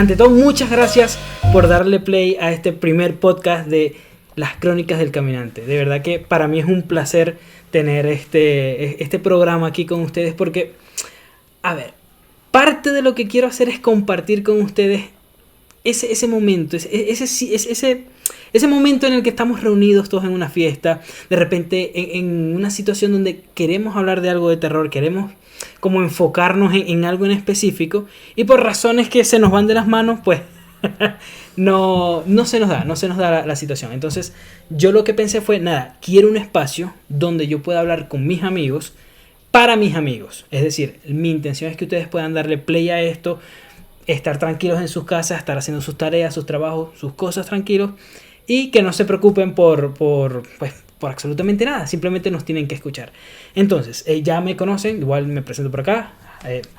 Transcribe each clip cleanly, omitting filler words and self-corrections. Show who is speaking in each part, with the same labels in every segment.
Speaker 1: ante todo, muchas gracias por darle play a este primer podcast de Las Crónicas del Caminante. De verdad que para mí es un placer tener este programa aquí con ustedes porque, a ver, parte de lo que quiero hacer es compartir con ustedes ese momento, ese momento en el que estamos reunidos todos en una fiesta, de repente en una situación donde queremos hablar de algo de terror, queremos como enfocarnos en algo en específico y por razones que se nos van de las manos, pues no se nos da la situación. Entonces yo lo que pensé fue, nada, quiero un espacio donde yo pueda hablar con mis amigos, para mis amigos. Es decir, mi intención es que ustedes puedan darle play a esto, estar tranquilos en sus casas, estar haciendo sus tareas, sus trabajos, sus cosas tranquilos y que no se preocupen por absolutamente nada, simplemente nos tienen que escuchar. Entonces, ya me conocen, igual me presento por acá,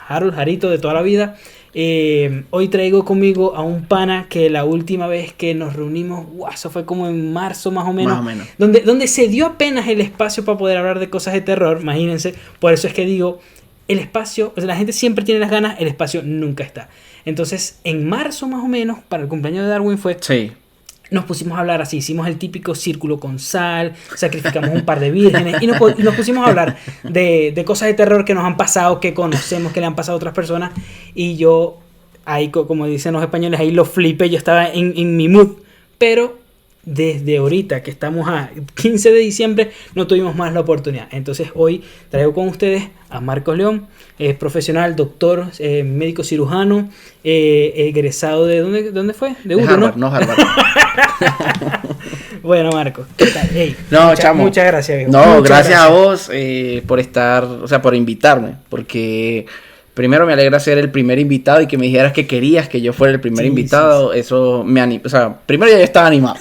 Speaker 1: Harold, Jarito de toda la vida. Hoy traigo conmigo a un pana que la última vez que nos reunimos, eso fue como en marzo más o menos. Donde se dio apenas el espacio para poder hablar de cosas de terror, imagínense. Por eso es que digo, el espacio, o sea, la gente siempre tiene las ganas, el espacio nunca está. Entonces, en marzo más o menos, para el cumpleaños de Darwin fue...
Speaker 2: Sí.
Speaker 1: Nos pusimos a hablar así, hicimos el típico círculo con sal, sacrificamos un par de vírgenes y nos pusimos a hablar de cosas de terror que nos han pasado, que conocemos, que le han pasado a otras personas. Y yo, ahí como dicen los españoles, ahí lo flipé, yo estaba en mi mood. Pero desde ahorita que estamos a 15 de diciembre no tuvimos más la oportunidad. Entonces hoy traigo con ustedes a Marcos León, es profesional, doctor, médico cirujano, egresado de... ¿Dónde fue? De
Speaker 2: Harvard, ¿no? Harvard.
Speaker 1: Bueno, Marcos, ¿qué tal? Hey, muchas gracias, viejo.
Speaker 2: No, gracias a vos por estar, o sea, por invitarme, porque... Primero me alegra ser el primer invitado y que me dijeras que querías que yo fuera el primer invitado. Sí. Eso me anima. O sea, primero ya yo estaba animado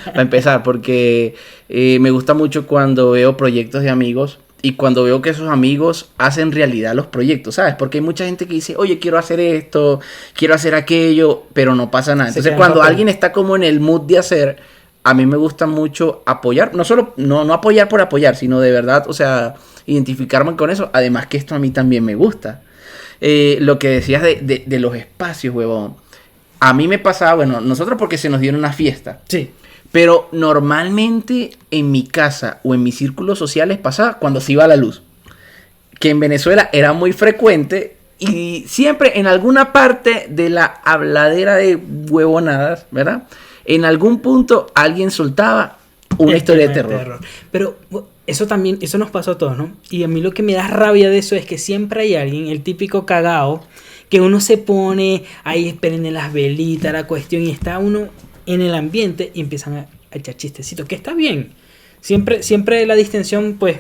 Speaker 2: para empezar, porque me gusta mucho cuando veo proyectos de amigos y cuando veo que esos amigos hacen realidad los proyectos, ¿sabes? Porque hay mucha gente que dice, oye, quiero hacer esto, quiero hacer aquello, pero no pasa nada. Entonces, cuando alguien está como en el mood de hacer, a mí me gusta mucho apoyar, no apoyar por apoyar, sino de verdad, o sea, identificarme con eso. Además que esto a mí también me gusta. Lo que decías de los espacios, huevón. A mí me pasaba, bueno, nosotros porque se nos dio en una fiesta.
Speaker 1: Sí.
Speaker 2: Pero normalmente en mi casa o en mis círculos sociales pasaba cuando se iba la luz. Que en Venezuela era muy frecuente y siempre en alguna parte de la habladera de huevonadas, ¿verdad? En algún punto alguien soltaba una historia de terror.
Speaker 1: Pero... eso nos pasó a todos, ¿no? Y a mí lo que me da rabia de eso es que siempre hay alguien, el típico cagao, que uno se pone ahí, esperen en las velitas, la cuestión, y está uno en el ambiente y empiezan a echar chistecitos, que está bien. Siempre la distensión, pues,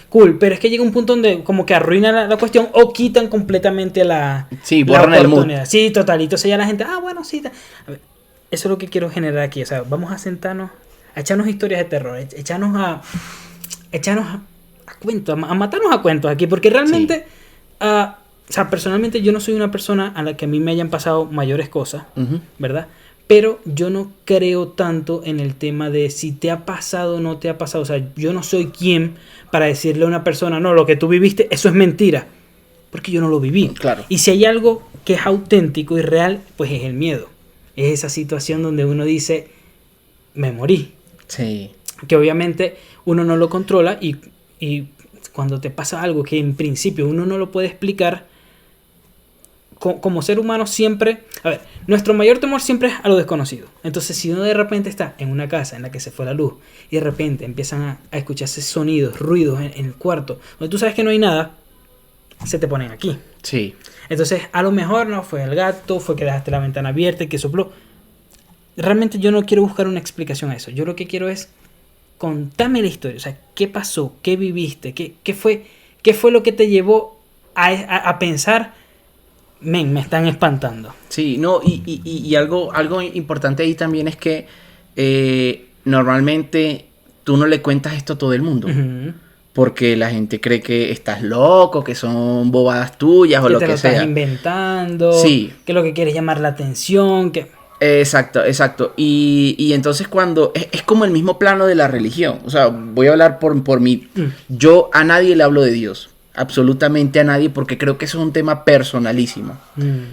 Speaker 1: cool, pero es que llega un punto donde como que arruinan la cuestión o quitan completamente la
Speaker 2: borran el mood.
Speaker 1: Sí, totalito. O sea, ya la gente, bueno, sí. A ver, eso es lo que quiero generar aquí. O sea, vamos a sentarnos, a echarnos historias de terror, echarnos a cuentos, a matarnos a cuentos aquí, porque realmente, sí. O sea, personalmente yo no soy una persona a la que a mí me hayan pasado mayores cosas, ¿verdad? Pero yo no creo tanto en el tema de si te ha pasado o no te ha pasado. O sea, yo no soy quien para decirle a una persona, no, lo que tú viviste, eso es mentira, porque yo no lo viví.
Speaker 2: Claro.
Speaker 1: Y si hay algo que es auténtico y real, pues es el miedo. Es esa situación donde uno dice, me morí.
Speaker 2: Sí.
Speaker 1: Que obviamente uno no lo controla y cuando te pasa algo que en principio uno no lo puede explicar, como ser humano siempre... A ver, nuestro mayor temor siempre es a lo desconocido. Entonces, si uno de repente está en una casa en la que se fue la luz y de repente empiezan a escucharse sonidos, ruidos en el cuarto, donde tú sabes que no hay nada, se te ponen aquí.
Speaker 2: Sí.
Speaker 1: Entonces, a lo mejor no fue el gato, fue que dejaste la ventana abierta y que sopló. Realmente yo no quiero buscar una explicación a eso. Yo lo que quiero es... contame la historia, o sea, ¿qué pasó? ¿Qué viviste? ¿Qué fue lo que te llevó a pensar, me están espantando?
Speaker 2: Sí, no, y algo importante ahí también es que normalmente tú no le cuentas esto a todo el mundo. Uh-huh. Porque la gente cree que estás loco, que son bobadas tuyas o lo que sea. Que te lo estás
Speaker 1: inventando,
Speaker 2: sí.
Speaker 1: Que lo que quieres es llamar la atención, que...
Speaker 2: Exacto. Y entonces cuando... Es como el mismo plano de la religión. O sea, voy a hablar por mí. Yo a nadie le hablo de Dios. Absolutamente a nadie, porque creo que eso es un tema personalísimo.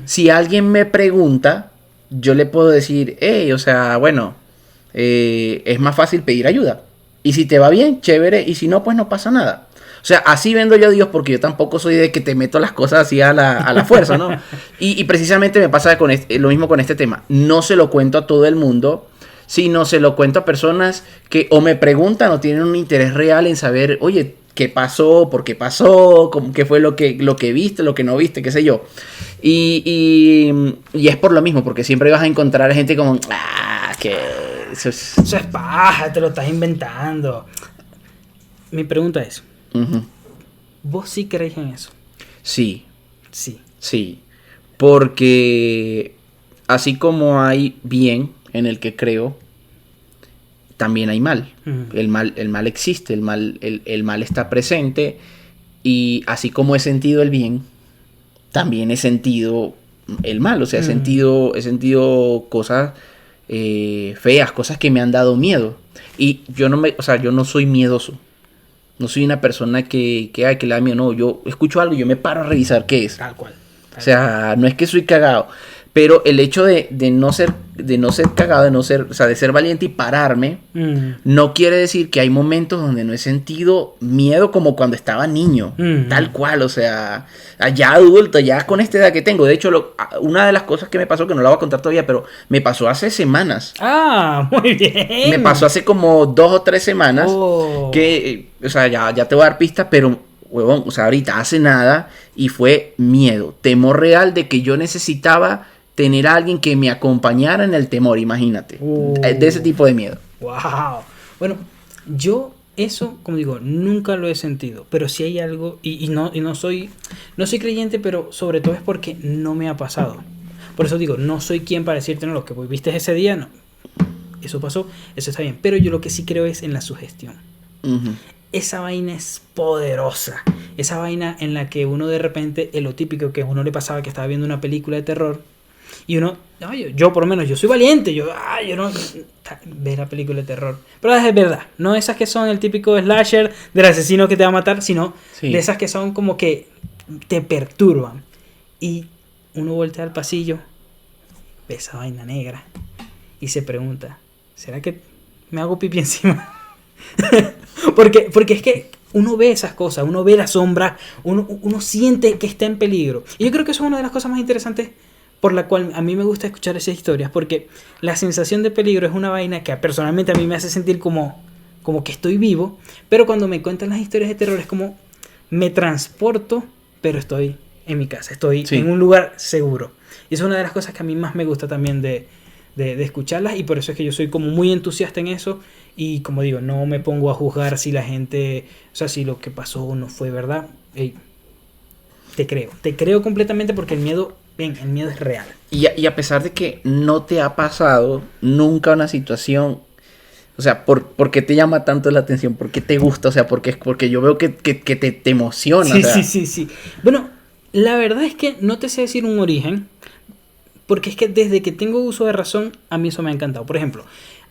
Speaker 2: Si alguien me pregunta, yo le puedo decir, hey, o sea, bueno, es más fácil pedir ayuda. Y si te va bien, chévere, y si no, pues no pasa nada. O sea, así vendo yo a Dios, porque yo tampoco soy de que te meto las cosas así a la fuerza, ¿no? Y precisamente me pasa con lo mismo con este tema. No se lo cuento a todo el mundo, sino se lo cuento a personas que o me preguntan o tienen un interés real en saber, oye, ¿qué pasó? ¿Por qué pasó? ¿Qué fue lo que viste, lo que no viste? ¿Qué sé yo? Y es por lo mismo, porque siempre vas a encontrar gente como, que
Speaker 1: eso es paja, te lo estás inventando. Mi pregunta es, ¿vos sí crees en eso?
Speaker 2: Sí.
Speaker 1: Sí.
Speaker 2: Sí. Porque así como hay bien en el que creo, también hay mal. El mal existe, el mal está presente. Y así como he sentido el bien, también he sentido el mal. O sea, he sentido cosas feas, cosas que me han dado miedo. Y yo no soy miedoso. No soy una persona que le da miedo. No, yo escucho algo y yo me paro a revisar qué es.
Speaker 1: Tal cual.
Speaker 2: O sea, no es que soy cagado. Pero el hecho de no ser cagado, de ser valiente y pararme, no quiere decir que hay momentos donde no he sentido miedo como cuando estaba niño. Tal cual, o sea, ya adulto, ya con esta edad que tengo. De hecho, una de las cosas que me pasó, que no la voy a contar todavía, pero me pasó hace semanas.
Speaker 1: Ah, muy bien.
Speaker 2: Me pasó hace como 2 o 3 semanas. Que, o sea, ya te voy a dar pistas, pero, huevón, o sea, ahorita hace nada y fue miedo. Temor real de que yo necesitaba tener a alguien que me acompañara en el temor, imagínate. De ese tipo de miedo.
Speaker 1: Wow. Bueno, yo eso, como digo, nunca lo he sentido. Pero sí hay algo, y no soy creyente, pero sobre todo es porque no me ha pasado. Por eso digo, no soy quien para decirte, no, lo que viste ese día, no. Eso pasó, eso está bien. Pero yo lo que sí creo es en la sugestión. Esa vaina es poderosa. Esa vaina en la que uno de repente, lo típico que a uno le pasaba que estaba viendo una película de terror, y uno, yo por lo menos, yo soy valiente, yo no ve la película de terror. Pero es verdad, no esas que son el típico slasher del asesino que te va a matar, sino de esas que son como que te perturban. Y uno voltea al pasillo, ve esa vaina negra y se pregunta, ¿será que me hago pipí encima? porque es que uno ve esas cosas, uno ve la sombra, uno siente que está en peligro. Y yo creo que eso es una de las cosas más interesantes por la cual a mí me gusta escuchar esas historias, porque la sensación de peligro es una vaina que personalmente a mí me hace sentir como que estoy vivo, pero cuando me cuentan las historias de terror es como me transporto, pero estoy en mi casa, estoy en un lugar seguro. Y eso es una de las cosas que a mí más me gusta también de escucharlas, y por eso es que yo soy como muy entusiasta en eso. Y como digo, no me pongo a juzgar si la gente, o sea, si lo que pasó no fue verdad. Te creo completamente, porque el miedo es real.
Speaker 2: Y a pesar de que no te ha pasado nunca una situación, o sea, ¿por qué te llama tanto la atención? ¿Por qué te gusta? O sea, porque yo veo que te emociona.
Speaker 1: Sí,
Speaker 2: o sea.
Speaker 1: sí. Bueno, la verdad es que no te sé decir un origen, porque es que desde que tengo uso de razón, a mí eso me ha encantado. Por ejemplo,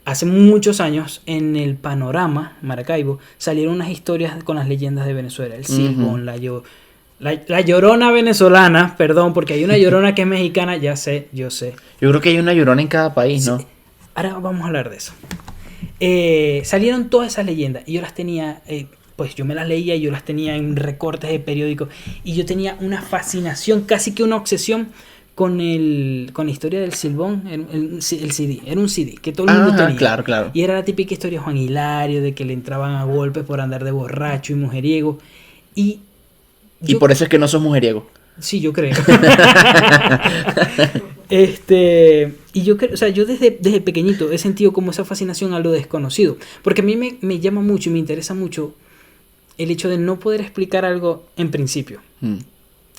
Speaker 1: hace muchos años, en el Panorama, Maracaibo, salieron unas historias con las leyendas de Venezuela. El Silbón, la Llorona venezolana, perdón, porque hay una Llorona que es mexicana, yo sé.
Speaker 2: Yo creo que hay una Llorona en cada país, ¿no?
Speaker 1: Sí. Ahora vamos a hablar de eso. Salieron todas esas leyendas y yo las tenía, pues yo me las leía y yo las tenía en recortes de periódicos, y yo tenía una fascinación, casi que una obsesión con la historia del Silbón, el CD, era un CD que todo el mundo tenía.
Speaker 2: Claro.
Speaker 1: Y era la típica historia de Juan Hilario, de que le entraban a golpes por andar de borracho y mujeriego. Y
Speaker 2: por eso es que no sos mujeriego.
Speaker 1: Sí, yo creo. Y yo creo, o sea, yo desde pequeñito he sentido como esa fascinación a lo desconocido. Porque a mí me llama mucho y me interesa mucho el hecho de no poder explicar algo en principio.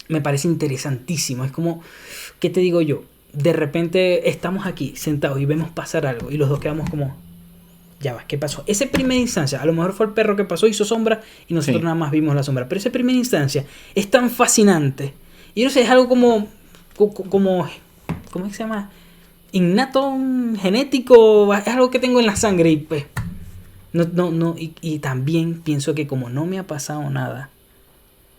Speaker 1: Me parece interesantísimo. Es como, ¿qué te digo yo? De repente estamos aquí sentados y vemos pasar algo y los dos quedamos como, ya va, ¿qué pasó? Esa primera instancia, a lo mejor fue el perro que pasó, hizo sombra y nosotros nada más vimos la sombra. Pero esa primera instancia es tan fascinante. Y no sé, es algo como ¿cómo es que se llama? Innato, genético, es algo que tengo en la sangre y pues y también pienso que como no me ha pasado nada,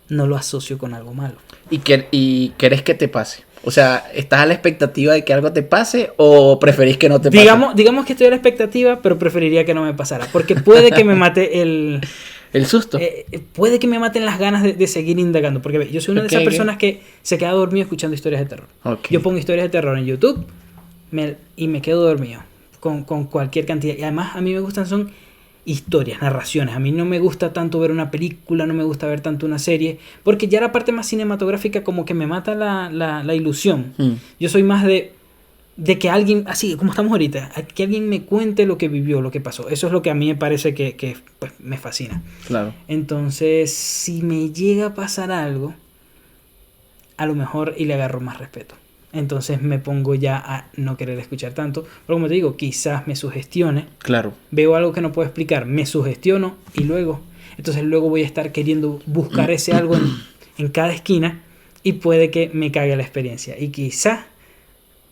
Speaker 1: no lo asocio con algo malo.
Speaker 2: ¿Y querés que te pase? O sea, ¿estás a la expectativa de que algo te pase o preferís que no te pase?
Speaker 1: Digamos que estoy a la expectativa, pero preferiría que no me pasara. Porque puede que me mate el
Speaker 2: susto.
Speaker 1: Puede que me maten las ganas de seguir indagando. Porque yo soy una de esas personas que se queda dormido escuchando historias de terror.
Speaker 2: Okay.
Speaker 1: Yo pongo historias de terror en YouTube y me quedo dormido con cualquier cantidad. Y además a mí me gustan son historias, narraciones. A mí no me gusta tanto ver una película, no me gusta ver tanto una serie, porque ya la parte más cinematográfica como que me mata la ilusión. Yo soy más de que alguien, así como estamos ahorita, que alguien me cuente lo que vivió, lo que pasó. Eso es lo que a mí me parece que pues, me fascina.
Speaker 2: Claro.
Speaker 1: Entonces, si me llega a pasar algo, a lo mejor y le agarro más respeto. Entonces me pongo ya a no querer escuchar tanto. Pero como te digo, quizás me sugestione.
Speaker 2: Claro.
Speaker 1: Veo algo que no puedo explicar, me sugestiono y luego voy a estar queriendo buscar ese algo en cada esquina y puede que me cague la experiencia. Y quizás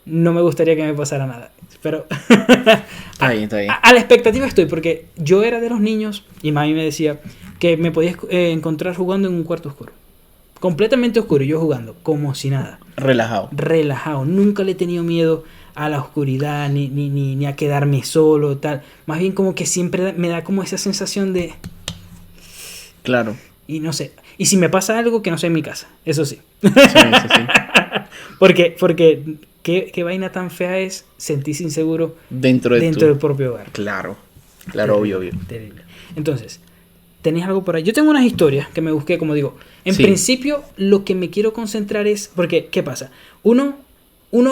Speaker 1: no me gustaría que me pasara nada. Pero
Speaker 2: está bien.
Speaker 1: A la expectativa estoy, porque yo era de los niños y mami me decía que me podías encontrar jugando en un cuarto oscuro. Completamente oscuro, yo jugando, como si nada. Relajado. Nunca le he tenido miedo a la oscuridad, ni a quedarme solo, tal. Más bien como que siempre me da como esa sensación de...
Speaker 2: Claro.
Speaker 1: Y no sé. Y si me pasa algo, que no sea en mi casa. Eso sí.
Speaker 2: Sí.
Speaker 1: Porque qué vaina tan fea es sentirse inseguro
Speaker 2: dentro
Speaker 1: del propio hogar.
Speaker 2: Claro,
Speaker 1: Terrible,
Speaker 2: obvio.
Speaker 1: Terrible. Entonces, ¿tenés algo por ahí? Yo tengo unas historias que me busqué, como digo. En principio, lo que me quiero concentrar es... Porque, ¿qué pasa? Uno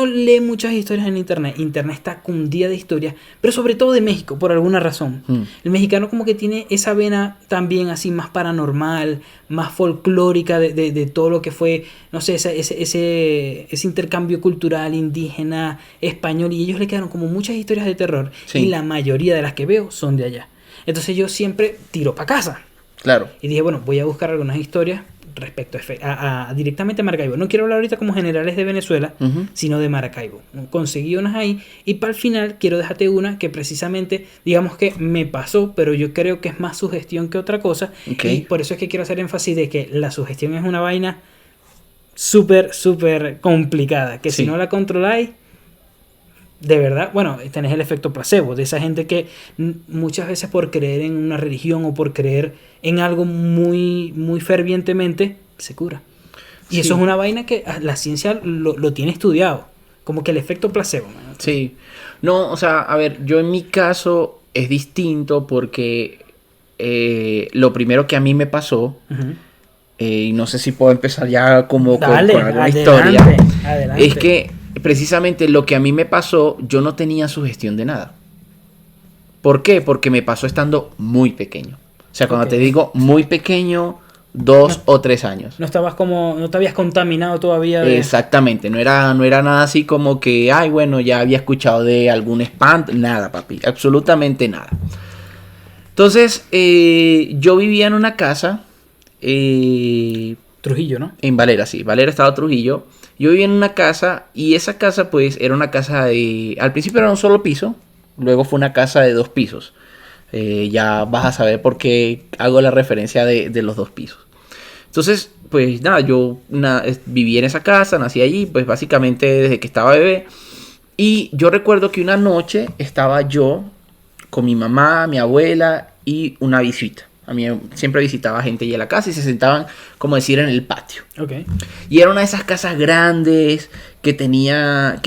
Speaker 1: lee muchas historias en internet. Internet está cundida de historias, pero sobre todo de México, por alguna razón. El mexicano como que tiene esa vena también así más paranormal, más folclórica de todo lo que fue, no sé, ese intercambio cultural indígena, español. Y ellos le quedaron como muchas historias de terror.
Speaker 2: Sí.
Speaker 1: Y la mayoría de las que veo son de allá. Entonces yo siempre tiro para casa.
Speaker 2: Claro.
Speaker 1: Y dije, bueno, voy a buscar algunas historias respecto a directamente a Maracaibo. No quiero hablar ahorita como generales de Venezuela, sino de Maracaibo. Conseguí unas ahí y para el final quiero dejarte una que precisamente, digamos que me pasó, pero yo creo que es más sugestión que otra cosa.
Speaker 2: Okay.
Speaker 1: Y por eso es que quiero hacer énfasis de que la sugestión es una vaina súper, súper complicada, que si no la controláis, de verdad, bueno, tenés el efecto placebo, de esa gente que muchas veces por creer en una religión o por creer en algo muy, muy fervientemente, se cura. Y eso es una vaina que la ciencia lo tiene estudiado, como que el efecto placebo. ¿No?
Speaker 2: Sí, no, o sea, a ver, yo en mi caso es distinto porque lo primero que a mí me pasó, y no sé si puedo empezar ya como con alguna historia, es que precisamente lo que a mí me pasó, yo no tenía sugestión de nada. ¿Por qué? Porque me pasó estando muy pequeño. O sea, cuando te digo muy pequeño, 2 o 3 años.
Speaker 1: No te habías contaminado todavía de...
Speaker 2: Exactamente, no era nada así como que, ay, bueno, ya había escuchado de algún espanto. Nada, papi, absolutamente nada. Entonces, yo vivía en una casa...
Speaker 1: Trujillo, ¿no?
Speaker 2: En Valera, sí. Valera, estado Trujillo. Yo vivía en una casa y esa casa pues era una casa de... Al principio era un solo piso, luego fue una casa de 2 pisos. Ya vas a saber por qué hago la referencia de los 2 pisos. Entonces, pues nada, yo viví en esa casa, nací allí, pues básicamente desde que estaba bebé. Y yo recuerdo que una noche estaba yo con mi mamá, mi abuela y una visita. A mí siempre visitaba gente allí a la casa y se sentaban, como decir, en el patio.
Speaker 1: Okay.
Speaker 2: Y era una de esas casas grandes que tenía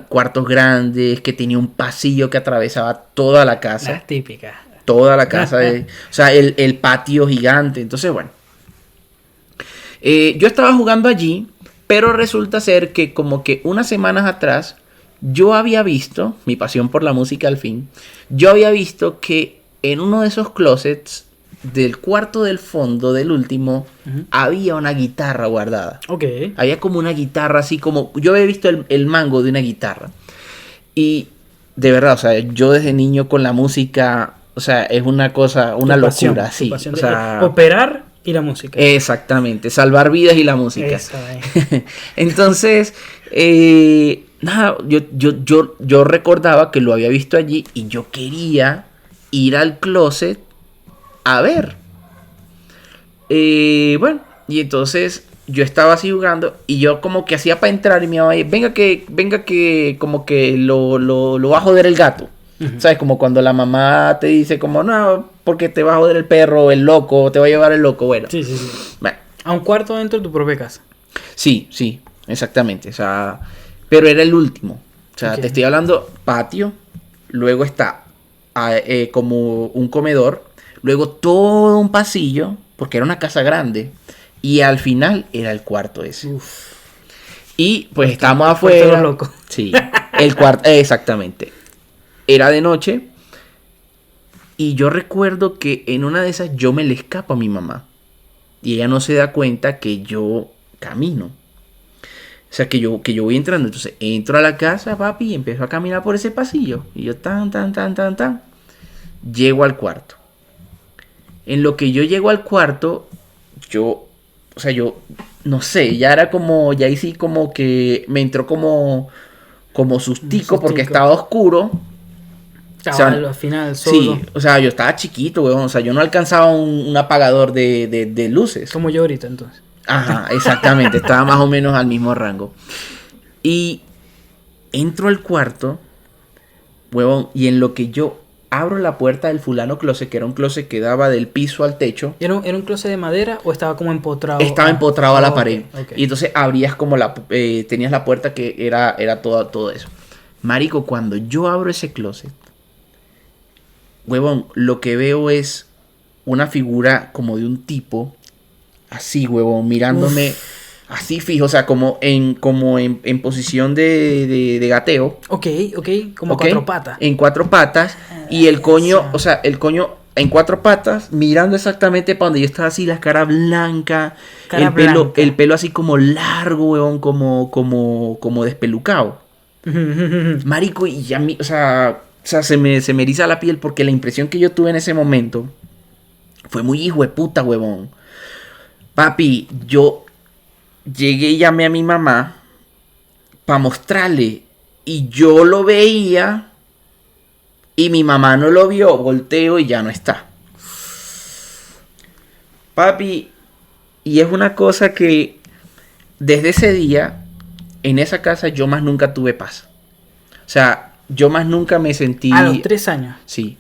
Speaker 2: cuartos grandes, que tenía un pasillo que atravesaba toda la casa.
Speaker 1: Las típicas.
Speaker 2: Toda la casa. O sea, el patio gigante. Entonces, bueno. Yo estaba jugando allí, pero resulta ser que como que unas semanas atrás, yo había visto, mi pasión por la música al fin, yo había visto que en uno de esos closets del cuarto del fondo, del último, había una guitarra guardada.
Speaker 1: Okay.
Speaker 2: Había como una guitarra así como... Yo había visto el mango de una guitarra. Y de verdad, o sea, yo desde niño con la música, o sea, es una cosa, una locura, sí. O sea,
Speaker 1: operar y la música.
Speaker 2: Exactamente, salvar vidas y la música. Entonces, nada, yo recordaba que lo había visto allí y yo quería ir al closet a ver. Bueno, y entonces yo estaba así jugando y yo como que hacía para entrar y mi mamá, venga que como que lo va a joder el gato. ¿Sabes? Como cuando la mamá te dice como, no, porque te va a joder el perro, el loco, te va a llevar el loco, bueno.
Speaker 1: Sí.
Speaker 2: Bueno.
Speaker 1: A un cuarto dentro de tu propia casa.
Speaker 2: Sí, exactamente. O sea, pero era el último. O sea, te estoy hablando patio, luego está como un comedor, luego todo un pasillo, porque era una casa grande, y al final era el cuarto ese.
Speaker 1: Uf.
Speaker 2: Y pues estábamos afuera.
Speaker 1: Loco.
Speaker 2: Sí, el cuarto, exactamente. Era de noche y yo recuerdo que en una de esas yo me le escapo a mi mamá y ella no se da cuenta que yo camino. O sea, que yo voy entrando. Entonces entro a la casa, papi, y empiezo a caminar por ese pasillo. Y yo tan. Llego al cuarto. En lo que yo llego al cuarto, yo no sé, ya era como, ya ahí sí como que me entró como sustico porque estaba oscuro.
Speaker 1: Chaval,
Speaker 2: O sea,
Speaker 1: al final solo.
Speaker 2: Sí, o sea, yo estaba chiquito, weón. O sea, yo no alcanzaba un apagador de luces.
Speaker 1: Como yo ahorita, entonces.
Speaker 2: Ajá, exactamente. Estaba más o menos al mismo rango. Y entro al cuarto, huevón, y en lo que yo abro la puerta del fulano closet, que era un closet que daba del piso al techo.
Speaker 1: ¿Era un closet de madera o estaba como empotrado?
Speaker 2: Estaba empotrado a la pared.
Speaker 1: Okay.
Speaker 2: Y entonces abrías como tenías la puerta que era todo eso. Marico, cuando yo abro ese closet, huevón, lo que veo es una figura como de un tipo, así, huevón, mirándome así fijo, o sea, como en posición de gateo.
Speaker 1: Ok, como cuatro patas.
Speaker 2: En cuatro patas, y el coño, o sea, el coño en cuatro patas, mirando exactamente para donde yo estaba así, la cara blanca, el pelo así como largo, huevón, como despelucado. Marico, y a mí, o sea, se me eriza la piel porque la impresión que yo tuve en ese momento fue muy hijo de puta, huevón. Papi, yo llegué y llamé a mi mamá para mostrarle. Y yo lo veía y mi mamá no lo vio. Volteo y ya no está. Papi, y es una cosa que desde ese día, en esa casa yo más nunca tuve paz. O sea, yo más nunca me sentí...
Speaker 1: A los 3 años.
Speaker 2: Sí.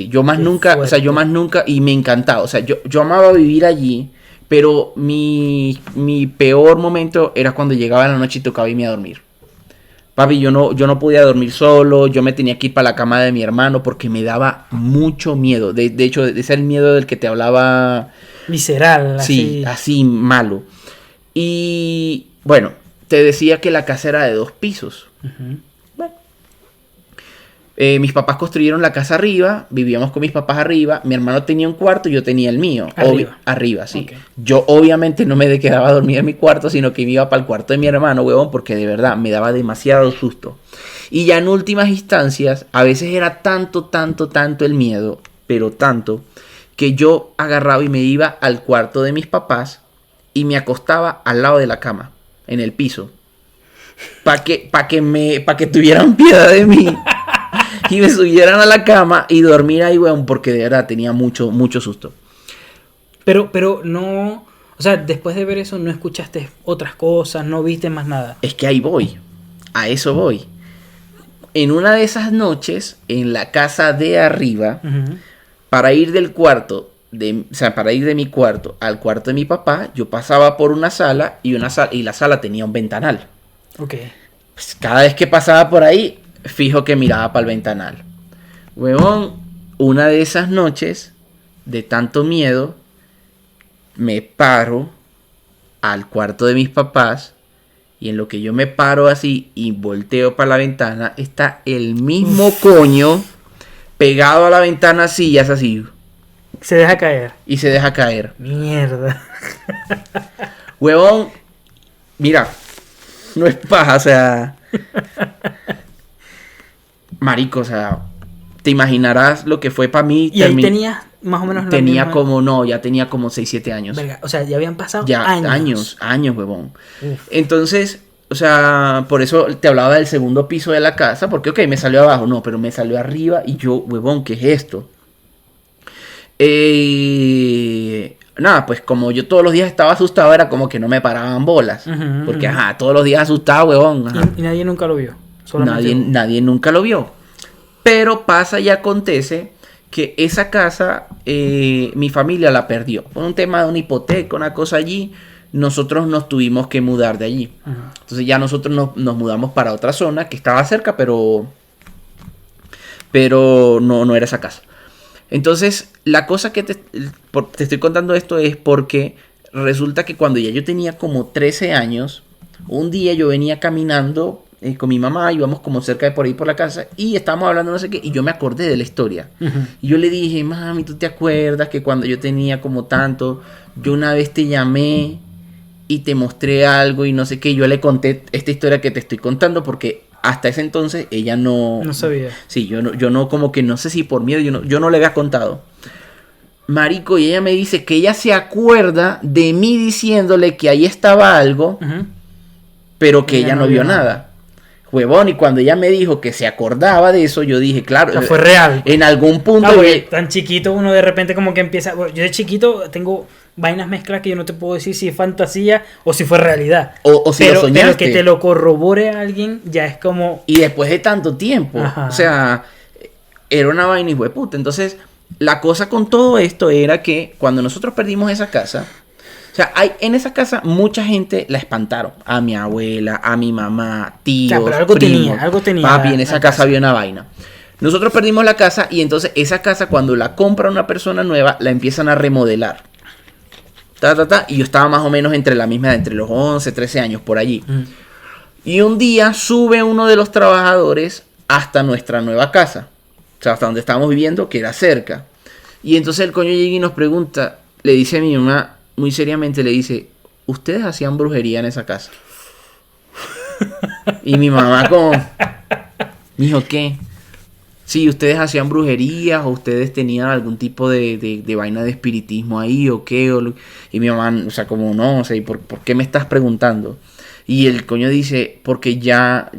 Speaker 2: Yo más nunca, fuerte. O sea, yo más nunca, y me encantaba, o sea, yo amaba vivir allí, pero mi peor momento era cuando llegaba la noche y tocaba irme a dormir. Papi, yo no podía dormir solo, yo me tenía que ir para la cama de mi hermano porque me daba mucho miedo. De hecho, ese es el miedo del que te hablaba.
Speaker 1: Visceral, así.
Speaker 2: Sí, así malo. Y bueno, te decía que la casa era de 2 pisos.
Speaker 1: Uh-huh.
Speaker 2: Mis papás construyeron la casa arriba, vivíamos con mis papás arriba, mi hermano tenía un cuarto y yo tenía el mío. Arriba, sí. Okay. Yo obviamente no me quedaba a dormir en mi cuarto, sino que me iba para el cuarto de mi hermano, huevón, porque de verdad me daba demasiado susto. Y ya en últimas instancias, a veces era tanto el miedo, pero tanto, que yo agarraba y me iba al cuarto de mis papás y me acostaba al lado de la cama, en el piso, para que tuvieran piedad de mí. Y me subieran a la cama y dormir ahí, weón, porque de verdad tenía mucho susto.
Speaker 1: Pero no... O sea, después de ver eso, ¿no escuchaste otras cosas? ¿No viste más nada?
Speaker 2: Es que ahí voy. A eso voy. En una de esas noches, en la casa de arriba, uh-huh, para ir del cuarto... para ir de mi cuarto al cuarto de mi papá, yo pasaba por una sala y la sala tenía un ventanal.
Speaker 1: Ok.
Speaker 2: Pues cada vez que pasaba por ahí... Fijo que miraba para el ventanal. Huevón, una de esas noches, de tanto miedo, me paro al cuarto de mis papás y en lo que yo me paro así y volteo para la ventana, está el mismo coño pegado a la ventana así y es así.
Speaker 1: Se deja caer.
Speaker 2: Y se deja caer.
Speaker 1: Mierda.
Speaker 2: Huevón, mira, no es paja, o sea... Marico, o sea, te imaginarás lo que fue para mí.
Speaker 1: ¿Y ahí tenías más o menos la
Speaker 2: misma? Ya tenía como 6, 7 años.
Speaker 1: Verga, o sea, ya habían pasado
Speaker 2: años, huevón. Uf. Entonces, o sea, por eso te hablaba del segundo piso de la casa, porque, ok, me salió abajo, no, pero me salió arriba y yo, huevón, ¿qué es esto? nada, pues como yo todos los días estaba asustado, era como que no me paraban bolas. Porque, todos los días asustado, huevón.
Speaker 1: Y nadie nunca lo vio.
Speaker 2: Nadie nunca lo vio. Pero pasa y acontece que esa casa, mi familia la perdió. Por un tema de una hipoteca, una cosa allí, nosotros nos tuvimos que mudar de allí. Entonces ya nosotros nos mudamos para otra zona que estaba cerca, pero no era esa casa. Entonces, la cosa que te estoy contando esto es porque resulta que cuando ya yo tenía como 13 años, un día yo venía caminando con mi mamá, íbamos como cerca de por ahí por la casa y estábamos hablando no sé qué y yo me acordé de la historia. Y yo le dije, mami, ¿tú te acuerdas que cuando yo tenía como tanto, yo una vez te llamé y te mostré algo y no sé qué? Yo le conté esta historia que te estoy contando porque hasta ese entonces ella no
Speaker 1: sabía.
Speaker 2: Sí, yo no como que no sé si por miedo, yo no le había contado. Marico, y ella me dice que ella se acuerda de mí diciéndole que ahí estaba algo, pero que ella no vio nada. Huevón, y cuando ella me dijo que se acordaba de eso, yo dije, claro,
Speaker 1: O sea, fue real.
Speaker 2: En algún punto.
Speaker 1: Tan chiquito uno de repente como que empieza. Bueno, yo de chiquito tengo vainas mezcladas que yo no te puedo decir si es fantasía o si fue realidad.
Speaker 2: O si lo soñaste.
Speaker 1: Pero que te lo corrobore a alguien ya es como.
Speaker 2: Y después de tanto tiempo. O sea, era una vaina hijo de puta. Entonces, la cosa con todo esto era que cuando nosotros perdimos esa casa. O sea, en esa casa mucha gente la espantaron. A mi abuela, a mi mamá, tíos,
Speaker 1: pero algo tenía.
Speaker 2: Papi, en esa casa había una vaina. Nosotros perdimos la casa y entonces esa casa cuando la compra una persona nueva la empiezan a remodelar. Y yo estaba más o menos entre la misma edad, entre los 11, 13 años, por allí. Y un día sube uno de los trabajadores hasta nuestra nueva casa. O sea, hasta donde estábamos viviendo, que era cerca. Y entonces el coño llega y nos pregunta, le dice a mi mamá, muy seriamente le dice, ¿ustedes hacían brujería en esa casa? Y mi mamá como, mijo, ¿qué? Sí, ¿ustedes hacían brujerías o ustedes tenían algún tipo de vaina de espiritismo ahí o qué? Y mi mamá, o sea, como no, o sea, ¿y por qué me estás preguntando? Y el coño dice, porque ya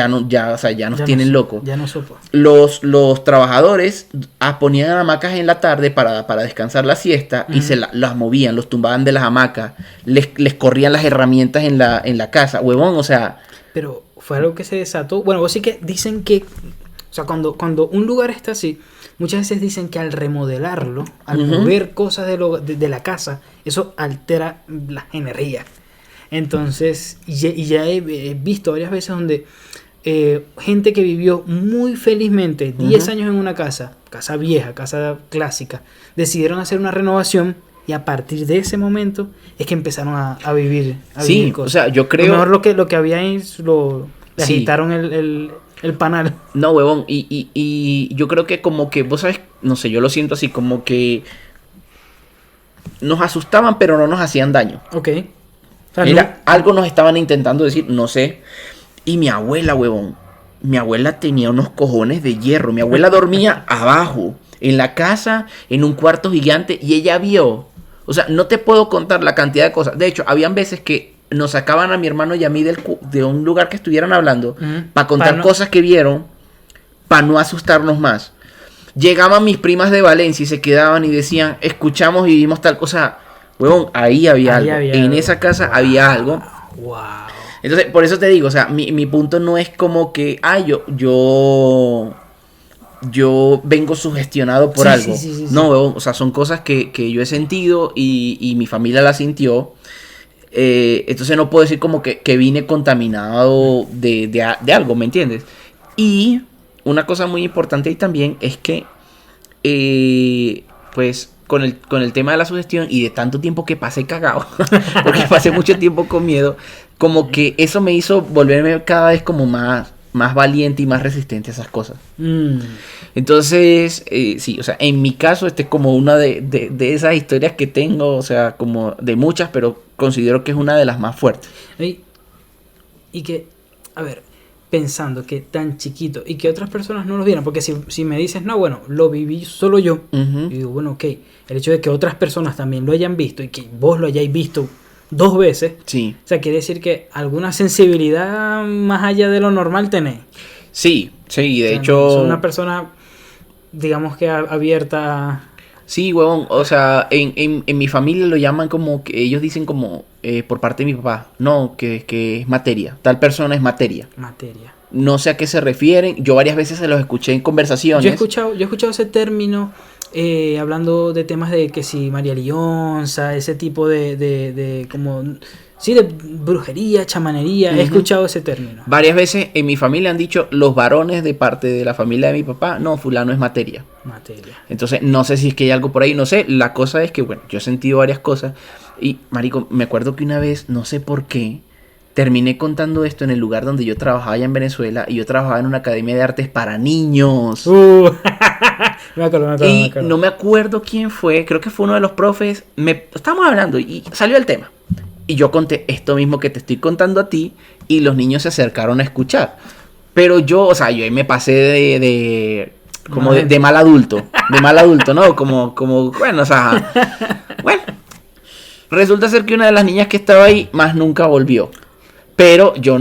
Speaker 2: nos tienen locos.
Speaker 1: Ya no supo.
Speaker 2: Los trabajadores ponían hamacas en la tarde para descansar la siesta y las movían, los tumbaban de las hamacas, les corrían las herramientas en la casa, huevón, o sea.
Speaker 1: Pero fue algo que se desató. Bueno, vos sí que dicen que, o sea, cuando un lugar está así, muchas veces dicen que al remodelarlo, al mover cosas de la casa, eso altera las energías. Entonces, ya he visto varias veces donde gente que vivió muy felizmente 10 años en una casa vieja, casa clásica, decidieron hacer una renovación y a partir de ese momento es que empezaron a vivir cosas.
Speaker 2: O sea, yo creo.
Speaker 1: A lo mejor lo que había ahí le agitaron el panal.
Speaker 2: No, huevón, y yo creo que como que, vos sabes, no sé, yo lo siento así, como que nos asustaban pero no nos hacían daño.
Speaker 1: Ok.
Speaker 2: Algo nos estaban intentando decir, no sé. Y mi abuela, huevón, mi abuela tenía unos cojones de hierro. Mi abuela dormía abajo, en la casa, en un cuarto gigante, y ella vio. O sea, no te puedo contar la cantidad de cosas. De hecho, habían veces que nos sacaban a mi hermano y a mí de un lugar que estuvieran hablando para contar cosas que vieron, para no asustarnos más. Llegaban mis primas de Valencia y se quedaban y decían, escuchamos y vimos tal cosa. Huevón, ahí había algo. En esa casa había algo.
Speaker 1: Wow.
Speaker 2: Entonces, por eso te digo, o sea, mi punto no es como que, yo vengo sugestionado por algo. Sí. No, huevón, o sea, son cosas que yo he sentido y mi familia la sintió. Entonces no puedo decir como que vine contaminado de algo, ¿me entiendes? Y una cosa muy importante ahí también es que, pues, con el tema de la sugestión y de tanto tiempo que pasé cagado, porque pasé mucho tiempo con miedo, como que eso me hizo volverme cada vez como más valiente y más resistente a esas cosas. Entonces, sí, o sea, en mi caso, este es como una de esas historias que tengo, o sea, como de muchas, pero considero que es una de las más fuertes.
Speaker 1: Y que, a ver, pensando que tan chiquito y que otras personas no lo vieran, porque si me dices, no, bueno, lo viví solo yo, y digo, bueno, ok, el hecho de que otras personas también lo hayan visto y que vos lo hayáis visto 2 veces,
Speaker 2: sí.
Speaker 1: O sea, quiere decir que alguna sensibilidad más allá de lo normal tenéis.
Speaker 2: Sí, de hecho.
Speaker 1: Son una persona, digamos que abierta
Speaker 2: Sí, huevón, o sea, en mi familia lo llaman como, que ellos dicen como, por parte de mi papá, no, que es materia, tal persona es materia.
Speaker 1: Materia.
Speaker 2: No sé a qué se refieren, yo varias veces se los escuché en conversaciones.
Speaker 1: Yo he escuchado ese término hablando de temas de que si María Lionza, ese tipo de como, sí, de brujería, chamanería, he escuchado ese término.
Speaker 2: Varias veces en mi familia han dicho los varones de parte de la familia de mi papá, no, fulano es materia.
Speaker 1: Materia.
Speaker 2: Entonces, no sé si es que hay algo por ahí, no sé. La cosa es que, bueno, yo he sentido varias cosas. Y, marico, me acuerdo que una vez, no sé por qué, terminé contando esto en el lugar donde yo trabajaba allá en Venezuela. Y yo trabajaba en una academia de artes para niños.
Speaker 1: Me acuerdo.
Speaker 2: No me acuerdo quién fue, creo que fue uno de los profes. Estábamos hablando y salió el tema. Y yo conté esto mismo que te estoy contando a ti. Y los niños se acercaron a escuchar. Pero yo, o sea, yo ahí me pasé de mal adulto. De mal adulto, ¿no? Como, bueno, o sea. Bueno. Resulta ser que una de las niñas que estaba ahí más nunca volvió. Pero yo,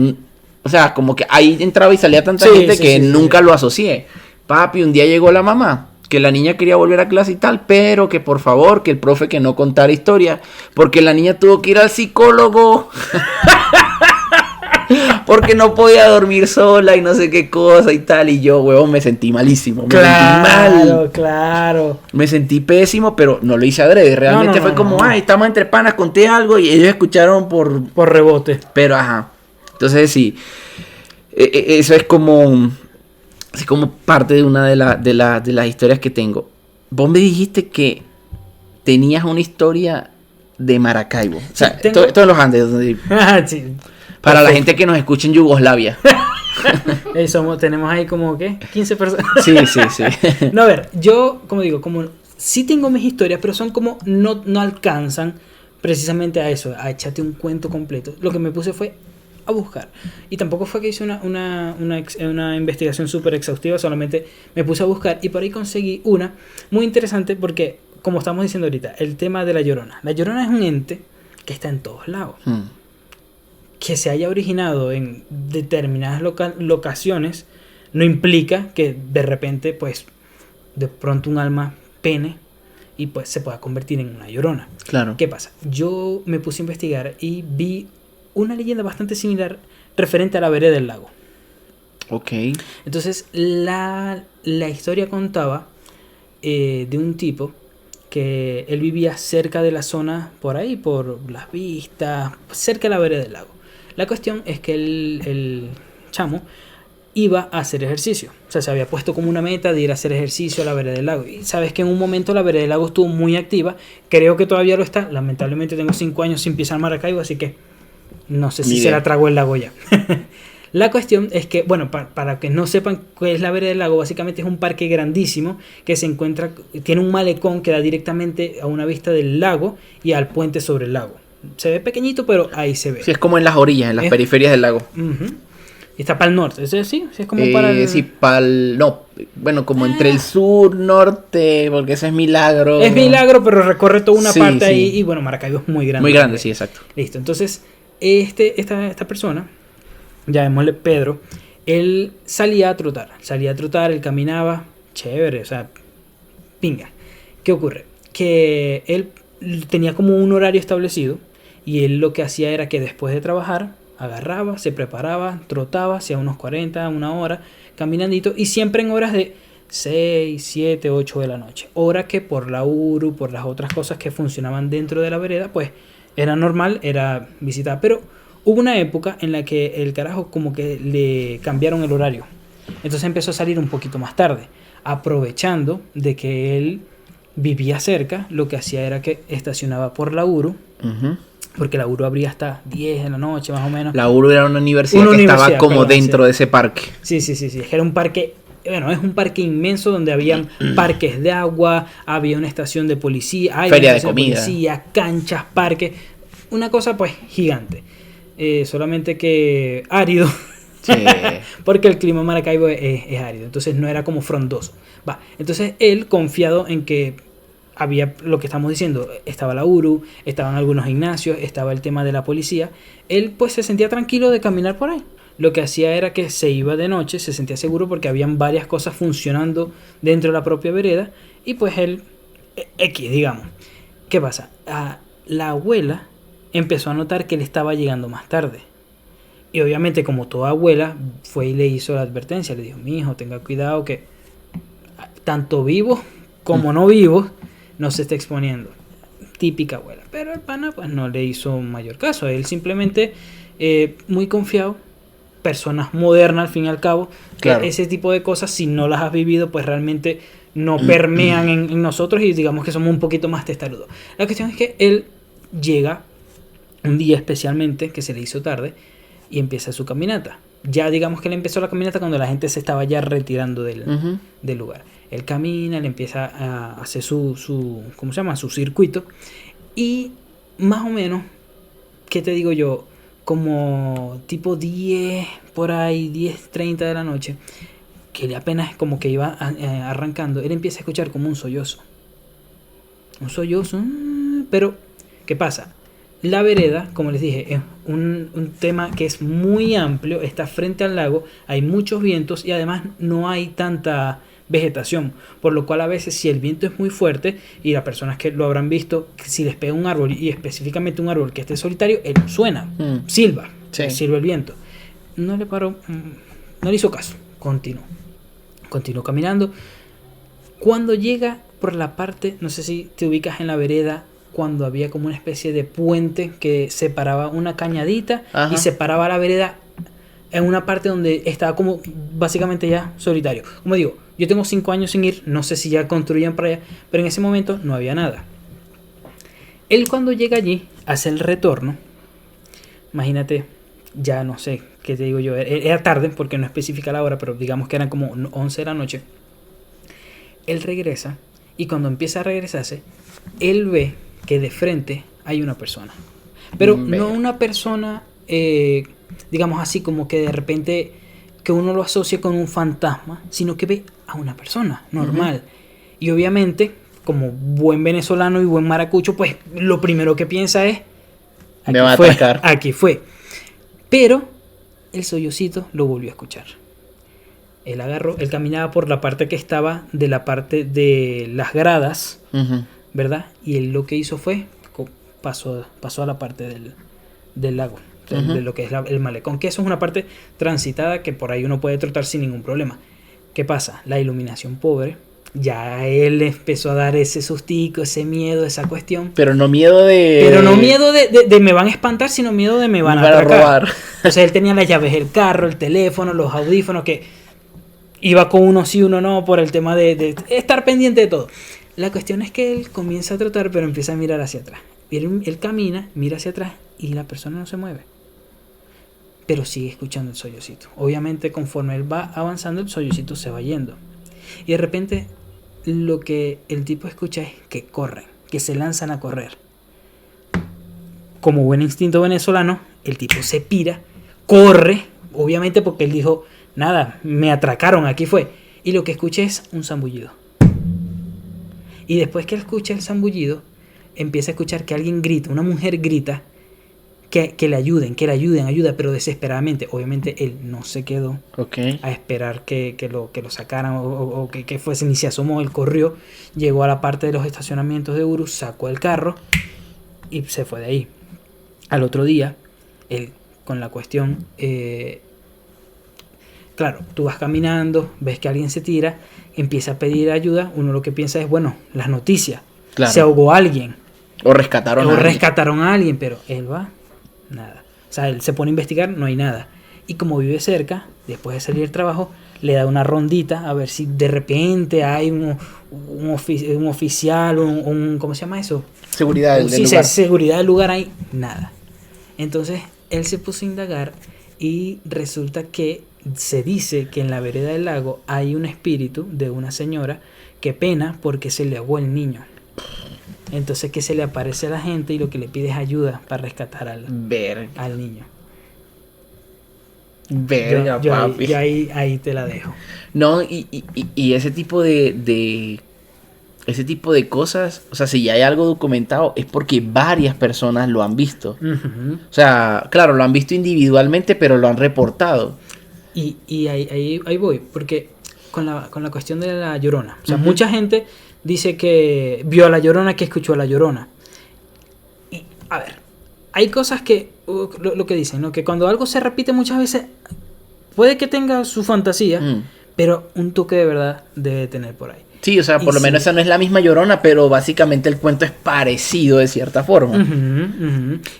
Speaker 2: o sea, como que ahí entraba y salía tanta gente que nunca lo asocié. Papi, un día llegó la mamá, que la niña quería volver a clase y tal, pero que por favor, que el profe que no contara historia, porque la niña tuvo que ir al psicólogo. Porque no podía dormir sola y no sé qué cosa y tal. Y yo, huevón, me sentí malísimo. Me sentí mal.
Speaker 1: Claro.
Speaker 2: Me sentí pésimo, pero no lo hice adrede. Realmente fue como, ay, estamos entre panas, conté algo y ellos escucharon por
Speaker 1: rebote.
Speaker 2: Pero, ajá. Entonces, sí. Eso es como... Así como parte de una de las historias que tengo. Vos me dijiste que tenías una historia de Maracaibo. O sea, todos los Andes. Donde...
Speaker 1: sí.
Speaker 2: Para la gente que nos escucha en Yugoslavia.
Speaker 1: Tenemos ahí como, ¿qué? 15 personas.
Speaker 2: Sí.
Speaker 1: No, a ver, yo, como digo, como sí tengo mis historias, pero son como, no alcanzan precisamente a eso, a echarte un cuento completo. Lo que me puse fue a buscar. Y tampoco fue que hice una investigación súper exhaustiva, solamente me puse a buscar y por ahí conseguí una muy interesante porque, como estamos diciendo ahorita, el tema de La Llorona. La Llorona es un ente que está en todos lados. Que se haya originado en determinadas locaciones no implica que de repente, pues, de pronto un alma pene y pues se pueda convertir en una llorona.
Speaker 2: Claro.
Speaker 1: ¿Qué pasa? Yo me puse a investigar y vi una leyenda bastante similar referente a la vereda del lago.
Speaker 2: Ok.
Speaker 1: Entonces, la historia contaba de un tipo que él vivía cerca de la zona, por ahí, por las vistas, cerca de la vereda del lago. La cuestión es que el chamo iba a hacer ejercicio. O sea, se había puesto como una meta de ir a hacer ejercicio a la vereda del lago. Y sabes que en un momento la vereda del lago estuvo muy activa. Creo que todavía lo está. Lamentablemente tengo 5 años sin pisar Maracaibo, así que no sé si se la tragó el lago ya. La cuestión es que, bueno, para que no sepan qué es la vereda del lago, básicamente es un parque grandísimo que se encuentra, tiene un malecón que da directamente a una vista del lago y al puente sobre el lago. Se ve pequeñito, pero ahí se ve.
Speaker 2: Sí, es como en las orillas, en las periferias del lago.
Speaker 1: Está para el norte, ¿sí? Sí, es como para el...
Speaker 2: Sí, no, bueno, como entre el sur, norte, porque ese es Milagro.
Speaker 1: Es Milagro, pero recorre toda una parte ahí. Y bueno, Maracaibo es muy grande.
Speaker 2: Muy grande, sí, exacto.
Speaker 1: Listo, entonces, esta persona, llamémosle Pedro, él salía a trotar, él caminaba, chévere, o sea, pinga. ¿Qué ocurre? Que él tenía como un horario establecido y él lo que hacía era que después de trabajar agarraba, se preparaba, trotaba, hacía unos 40, una hora, caminandito y siempre en horas de 6, 7, 8 de la noche. Hora que por la URU, por las otras cosas que funcionaban dentro de la vereda, pues era normal, era visitar. Pero hubo una época en la que el carajo como que le cambiaron el horario. Entonces empezó a salir un poquito más tarde, aprovechando de que él vivía cerca, lo que hacía era que estacionaba por la URU, porque la URU abría hasta 10 de la noche más o menos.
Speaker 2: La URU era una universidad que estaba como dentro de ese parque.
Speaker 1: Sí, era un parque, bueno, es un parque inmenso donde había parques de agua, había una estación de policía,
Speaker 2: feria de comida,
Speaker 1: policía, canchas, parques, una cosa pues gigante. Solamente que árido. Sí. Porque el clima de Maracaibo es árido, entonces no era como frondoso. Entonces él, confiado en que había lo que estamos diciendo, estaba la URU, estaban algunos gimnasios, estaba el tema de la policía, él pues se sentía tranquilo de caminar por ahí. Lo que hacía era que se iba de noche, se sentía seguro porque habían varias cosas funcionando dentro de la propia vereda y pues él X, digamos. ¿Qué pasa? La abuela empezó a notar que él estaba llegando más tarde. Y obviamente, como toda abuela, fue y le hizo la advertencia. Le dijo, mi hijo, tenga cuidado que tanto vivos como no vivos no se está exponiendo. Típica abuela. Pero el pana pues no le hizo mayor caso. Él simplemente, muy confiado, personas modernas al fin y al cabo,
Speaker 2: Claro.
Speaker 1: ese tipo de cosas, si no las has vivido, pues realmente no permean en nosotros y digamos que somos un poquito más testarudos. La cuestión es que él llega un día especialmente, que se le hizo tarde, y empieza su caminata. Ya digamos que él empezó la caminata cuando la gente se estaba ya retirando del lugar. Él camina, él empieza a hacer su ¿cómo se llama? Su circuito. Y más o menos, ¿qué te digo yo? Como tipo 10, por ahí, 10:30 de la noche, que él apenas como que iba arrancando, él empieza a escuchar como un sollozo. Un sollozo, pero ¿qué pasa? La vereda, como les dije, es un tema que es muy amplio, está frente al lago, hay muchos vientos y además no hay tanta vegetación, por lo cual a veces si el viento es muy fuerte, y las personas que lo habrán visto, si les pega un árbol y específicamente un árbol que esté solitario, él suena, silba,
Speaker 2: Sí.
Speaker 1: silba el viento. No le paró, no le hizo caso, continuó caminando. Cuando llega por la parte, no sé si te ubicas en la vereda, cuando había como una especie de puente que separaba una cañadita.
Speaker 2: Ajá.
Speaker 1: Y separaba la vereda en una parte donde estaba como básicamente ya solitario. Como digo, yo tengo 5 años sin ir, no sé si ya construían para allá, pero en ese momento no había nada. Él cuando llega allí, hace el retorno, imagínate, ya no sé, qué te digo yo, era tarde porque no especifica la hora, pero digamos que eran como 11 de la noche. Él regresa y cuando empieza a regresarse, él ve que de frente hay una persona. Pero no una persona, digamos así, como que de repente que uno lo asocia con un fantasma, sino que ve a una persona normal. Y obviamente, como buen venezolano y buen maracucho, pues lo primero que piensa es,
Speaker 2: me va a atacar.
Speaker 1: Aquí fue. Pero el sollocito lo volvió a escuchar. Él agarró, él caminaba por la parte que estaba de la parte de las gradas, ¿verdad? Y él lo que hizo fue, pasó a la parte del lago, de lo que es el malecón, que eso es una parte transitada que por ahí uno puede trotar sin ningún problema. ¿Qué pasa? La iluminación pobre, ya él empezó a dar ese sustico, ese miedo, esa cuestión.
Speaker 2: Pero no miedo de...
Speaker 1: Pero no miedo de me van a espantar, sino miedo de me van a atracar.
Speaker 2: robar.
Speaker 1: Entonces él tenía las llaves del carro, el teléfono, los audífonos, que iba con uno sí, uno no, por el tema de estar pendiente de todo. La cuestión es que él comienza a trotar, pero empieza a mirar hacia atrás. Él camina, mira hacia atrás y la persona no se mueve. Pero sigue escuchando el sollocito. Obviamente, conforme él va avanzando, el sollocito se va yendo. Y de repente, lo que el tipo escucha es que corren, que se lanzan a correr. Como buen instinto venezolano, el tipo se pira, corre, obviamente porque él dijo, nada, me atracaron, aquí fue. Y lo que escucha es un zambullido. Y después que él escucha el zambullido, empieza a escuchar que alguien grita, una mujer grita, que le ayuden, ayuda, pero desesperadamente. Obviamente él no se quedó a esperar que lo sacaran o que fuese, ni se asomó, él corrió, llegó a la parte de los estacionamientos de Urus, sacó el carro y se fue de ahí. Al otro día, él con la cuestión, claro, tú vas caminando, ves que alguien se tira, empieza a pedir ayuda, uno lo que piensa es, bueno, las noticias,
Speaker 2: claro.
Speaker 1: Se ahogó alguien.
Speaker 2: O rescataron
Speaker 1: a alguien, pero él va, nada. O sea, él se pone a investigar, no hay nada. Y como vive cerca, después de salir del trabajo, le da una rondita a ver si de repente hay un oficial, ¿cómo se llama eso?
Speaker 2: Seguridad del lugar.
Speaker 1: Seguridad del lugar, hay nada. Entonces, él se puso a indagar y resulta que se dice que en la vereda del lago hay un espíritu de una señora que pena porque se le ahogó el niño. Entonces que se le aparece a la gente y lo que le pide es ayuda para rescatar al niño.
Speaker 2: Verga, papi.
Speaker 1: Yo ahí te la dejo.
Speaker 2: No, y ese tipo de ese tipo de cosas, o sea, si ya hay algo documentado es porque varias personas lo han visto. O sea, claro, lo han visto individualmente, pero lo han reportado.
Speaker 1: Y ahí voy, porque con la cuestión de la Llorona, o sea, mucha gente dice que vio a La Llorona, que escuchó a La Llorona. Y, a ver, hay cosas que, lo que dicen, ¿no? Que cuando algo se repite muchas veces, puede que tenga su fantasía, pero un toque de verdad debe tener por ahí.
Speaker 2: Sí, o sea, por lo menos esa no es la misma Llorona, pero básicamente el cuento es parecido de cierta forma.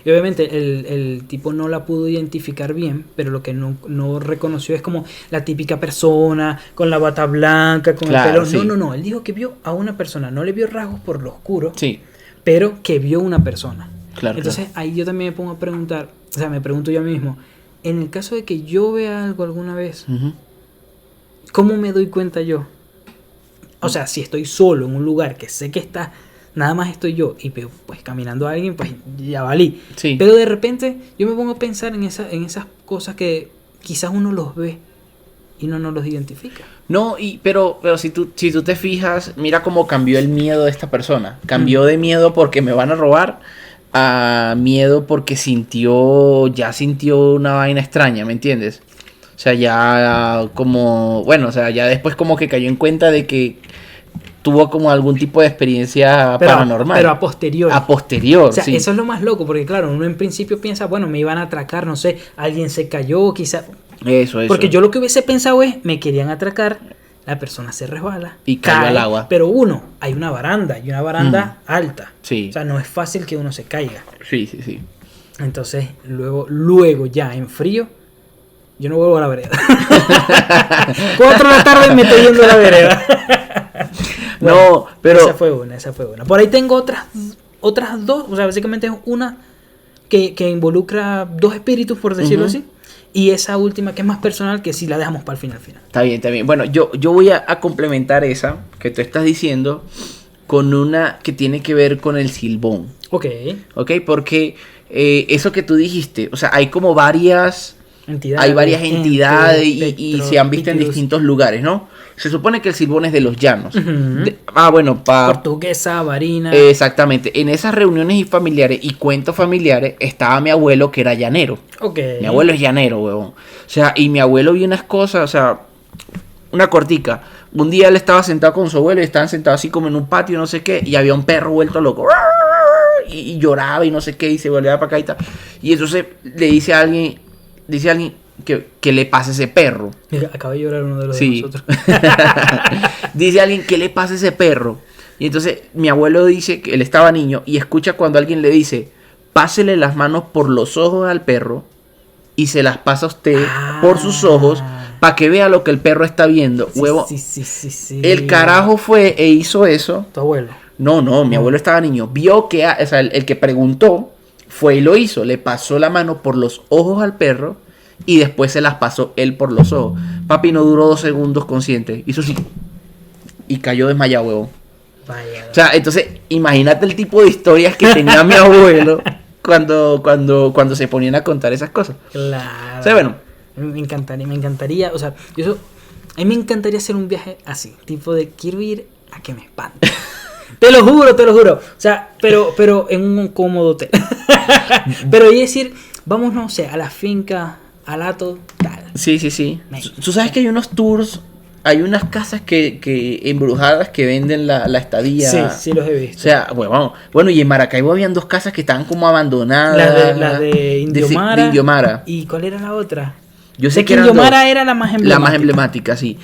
Speaker 1: Y obviamente el tipo no la pudo identificar bien, pero lo que no reconoció es como la típica persona con la bata blanca, con el pelo.
Speaker 2: Sí.
Speaker 1: No, él dijo que vio a una persona, no le vio rasgos por lo oscuro,
Speaker 2: Sí.
Speaker 1: pero que vio una persona.
Speaker 2: Claro.
Speaker 1: Entonces ahí yo también me pongo a preguntar, o sea, me pregunto yo mismo, en el caso de que yo vea algo alguna vez, ¿cómo me doy cuenta yo? O sea, si estoy solo en un lugar que sé que está, nada más estoy yo, y pues caminando a alguien, pues ya valí.
Speaker 2: Sí.
Speaker 1: Pero de repente yo me pongo a pensar en esas cosas que quizás uno los ve y no los identifica.
Speaker 2: No, pero si tú te fijas, mira cómo cambió el miedo de esta persona. Cambió de miedo porque me van a robar a miedo porque sintió una vaina extraña, ¿me entiendes? O sea, ya como, bueno, o sea, ya después como que cayó en cuenta de que tuvo como algún tipo de experiencia paranormal.
Speaker 1: Pero a posteriori.
Speaker 2: A posterior,
Speaker 1: o sea,
Speaker 2: sí.
Speaker 1: eso es lo más loco, porque claro, uno en principio piensa, bueno, me iban a atracar, no sé, alguien se cayó, quizás.
Speaker 2: Eso.
Speaker 1: Porque yo lo que hubiese pensado es, me querían atracar, la persona se resbala.
Speaker 2: Y cae al agua.
Speaker 1: Pero hay una baranda alta.
Speaker 2: Sí.
Speaker 1: O sea, no es fácil que uno se caiga.
Speaker 2: Sí.
Speaker 1: Entonces, luego ya en frío, yo no vuelvo a la vereda. 4 de la tarde me estoy yendo a la vereda. Bueno,
Speaker 2: no, pero...
Speaker 1: Esa fue una. Por ahí tengo otras 2. O sea, básicamente es una que involucra 2 espíritus, por decirlo así. Y esa última que es más personal, que sí la dejamos para el final.
Speaker 2: Está bien. Bueno, yo voy a complementar esa que tú estás diciendo con una que tiene que ver con el silbón.
Speaker 1: Ok,
Speaker 2: porque eso que tú dijiste, o sea, hay como varias...
Speaker 1: entidades.
Speaker 2: Hay varias entidades y se han visto en distintos lugares, ¿no? Se supone que el silbón es de los llanos.
Speaker 1: Portuguesa, varina.
Speaker 2: Exactamente. En esas reuniones y familiares y cuentos familiares estaba mi abuelo que era llanero.
Speaker 1: Ok.
Speaker 2: Mi abuelo es llanero, huevón. O sea, y mi abuelo vio unas cosas, o sea, una cortica. Un día él estaba sentado con su abuelo y estaban sentados así como en un patio, no sé qué, y había un perro vuelto loco. Y lloraba y no sé qué, y se volvía para acá y tal. Y entonces le dice a alguien que le pase ese perro.
Speaker 1: Mira, acaba de llorar uno de los
Speaker 2: Sí.
Speaker 1: de nosotros.
Speaker 2: Dice alguien que le pase ese perro. Y entonces mi abuelo dice que él estaba niño y escucha cuando alguien le dice, pásele las manos por los ojos al perro y se las pasa a usted por sus ojos para que vea lo que el perro está viendo.
Speaker 1: Sí,
Speaker 2: Huevo.
Speaker 1: Sí.
Speaker 2: El carajo fue e hizo eso.
Speaker 1: Tu abuelo.
Speaker 2: No, mi abuelo estaba niño. Vio que, o sea, el que preguntó fue y lo hizo. Le pasó la mano por los ojos al perro y después se las pasó él por los ojos. Papi no duró 2 segundos consciente. Hizo así. Y cayó desmayado, huevón.
Speaker 1: Vaya.
Speaker 2: O sea, entonces, imagínate el tipo de historias que tenía mi abuelo cuando se ponían a contar esas cosas.
Speaker 1: Claro.
Speaker 2: O sea, bueno.
Speaker 1: Me encantaría, o sea, a mí me encantaría hacer un viaje así, tipo de quiero ir a que me espante. Te lo juro. O sea, pero en un cómodo hotel. Pero y decir, vamos, no sé, a la finca, al hato, tal.
Speaker 2: Sí. Tú sabes que hay unos tours, hay unas casas que embrujadas que venden la estadía.
Speaker 1: Sí, los he visto.
Speaker 2: O sea, bueno, y en Maracaibo habían 2 casas que estaban como abandonadas.
Speaker 1: Las de Indiomara.
Speaker 2: De Indiomara.
Speaker 1: ¿Y cuál era la otra?
Speaker 2: Yo sé
Speaker 1: De
Speaker 2: que
Speaker 1: que
Speaker 2: eran
Speaker 1: Indiomara
Speaker 2: 2.
Speaker 1: era la más emblemática.
Speaker 2: La más emblemática, sí.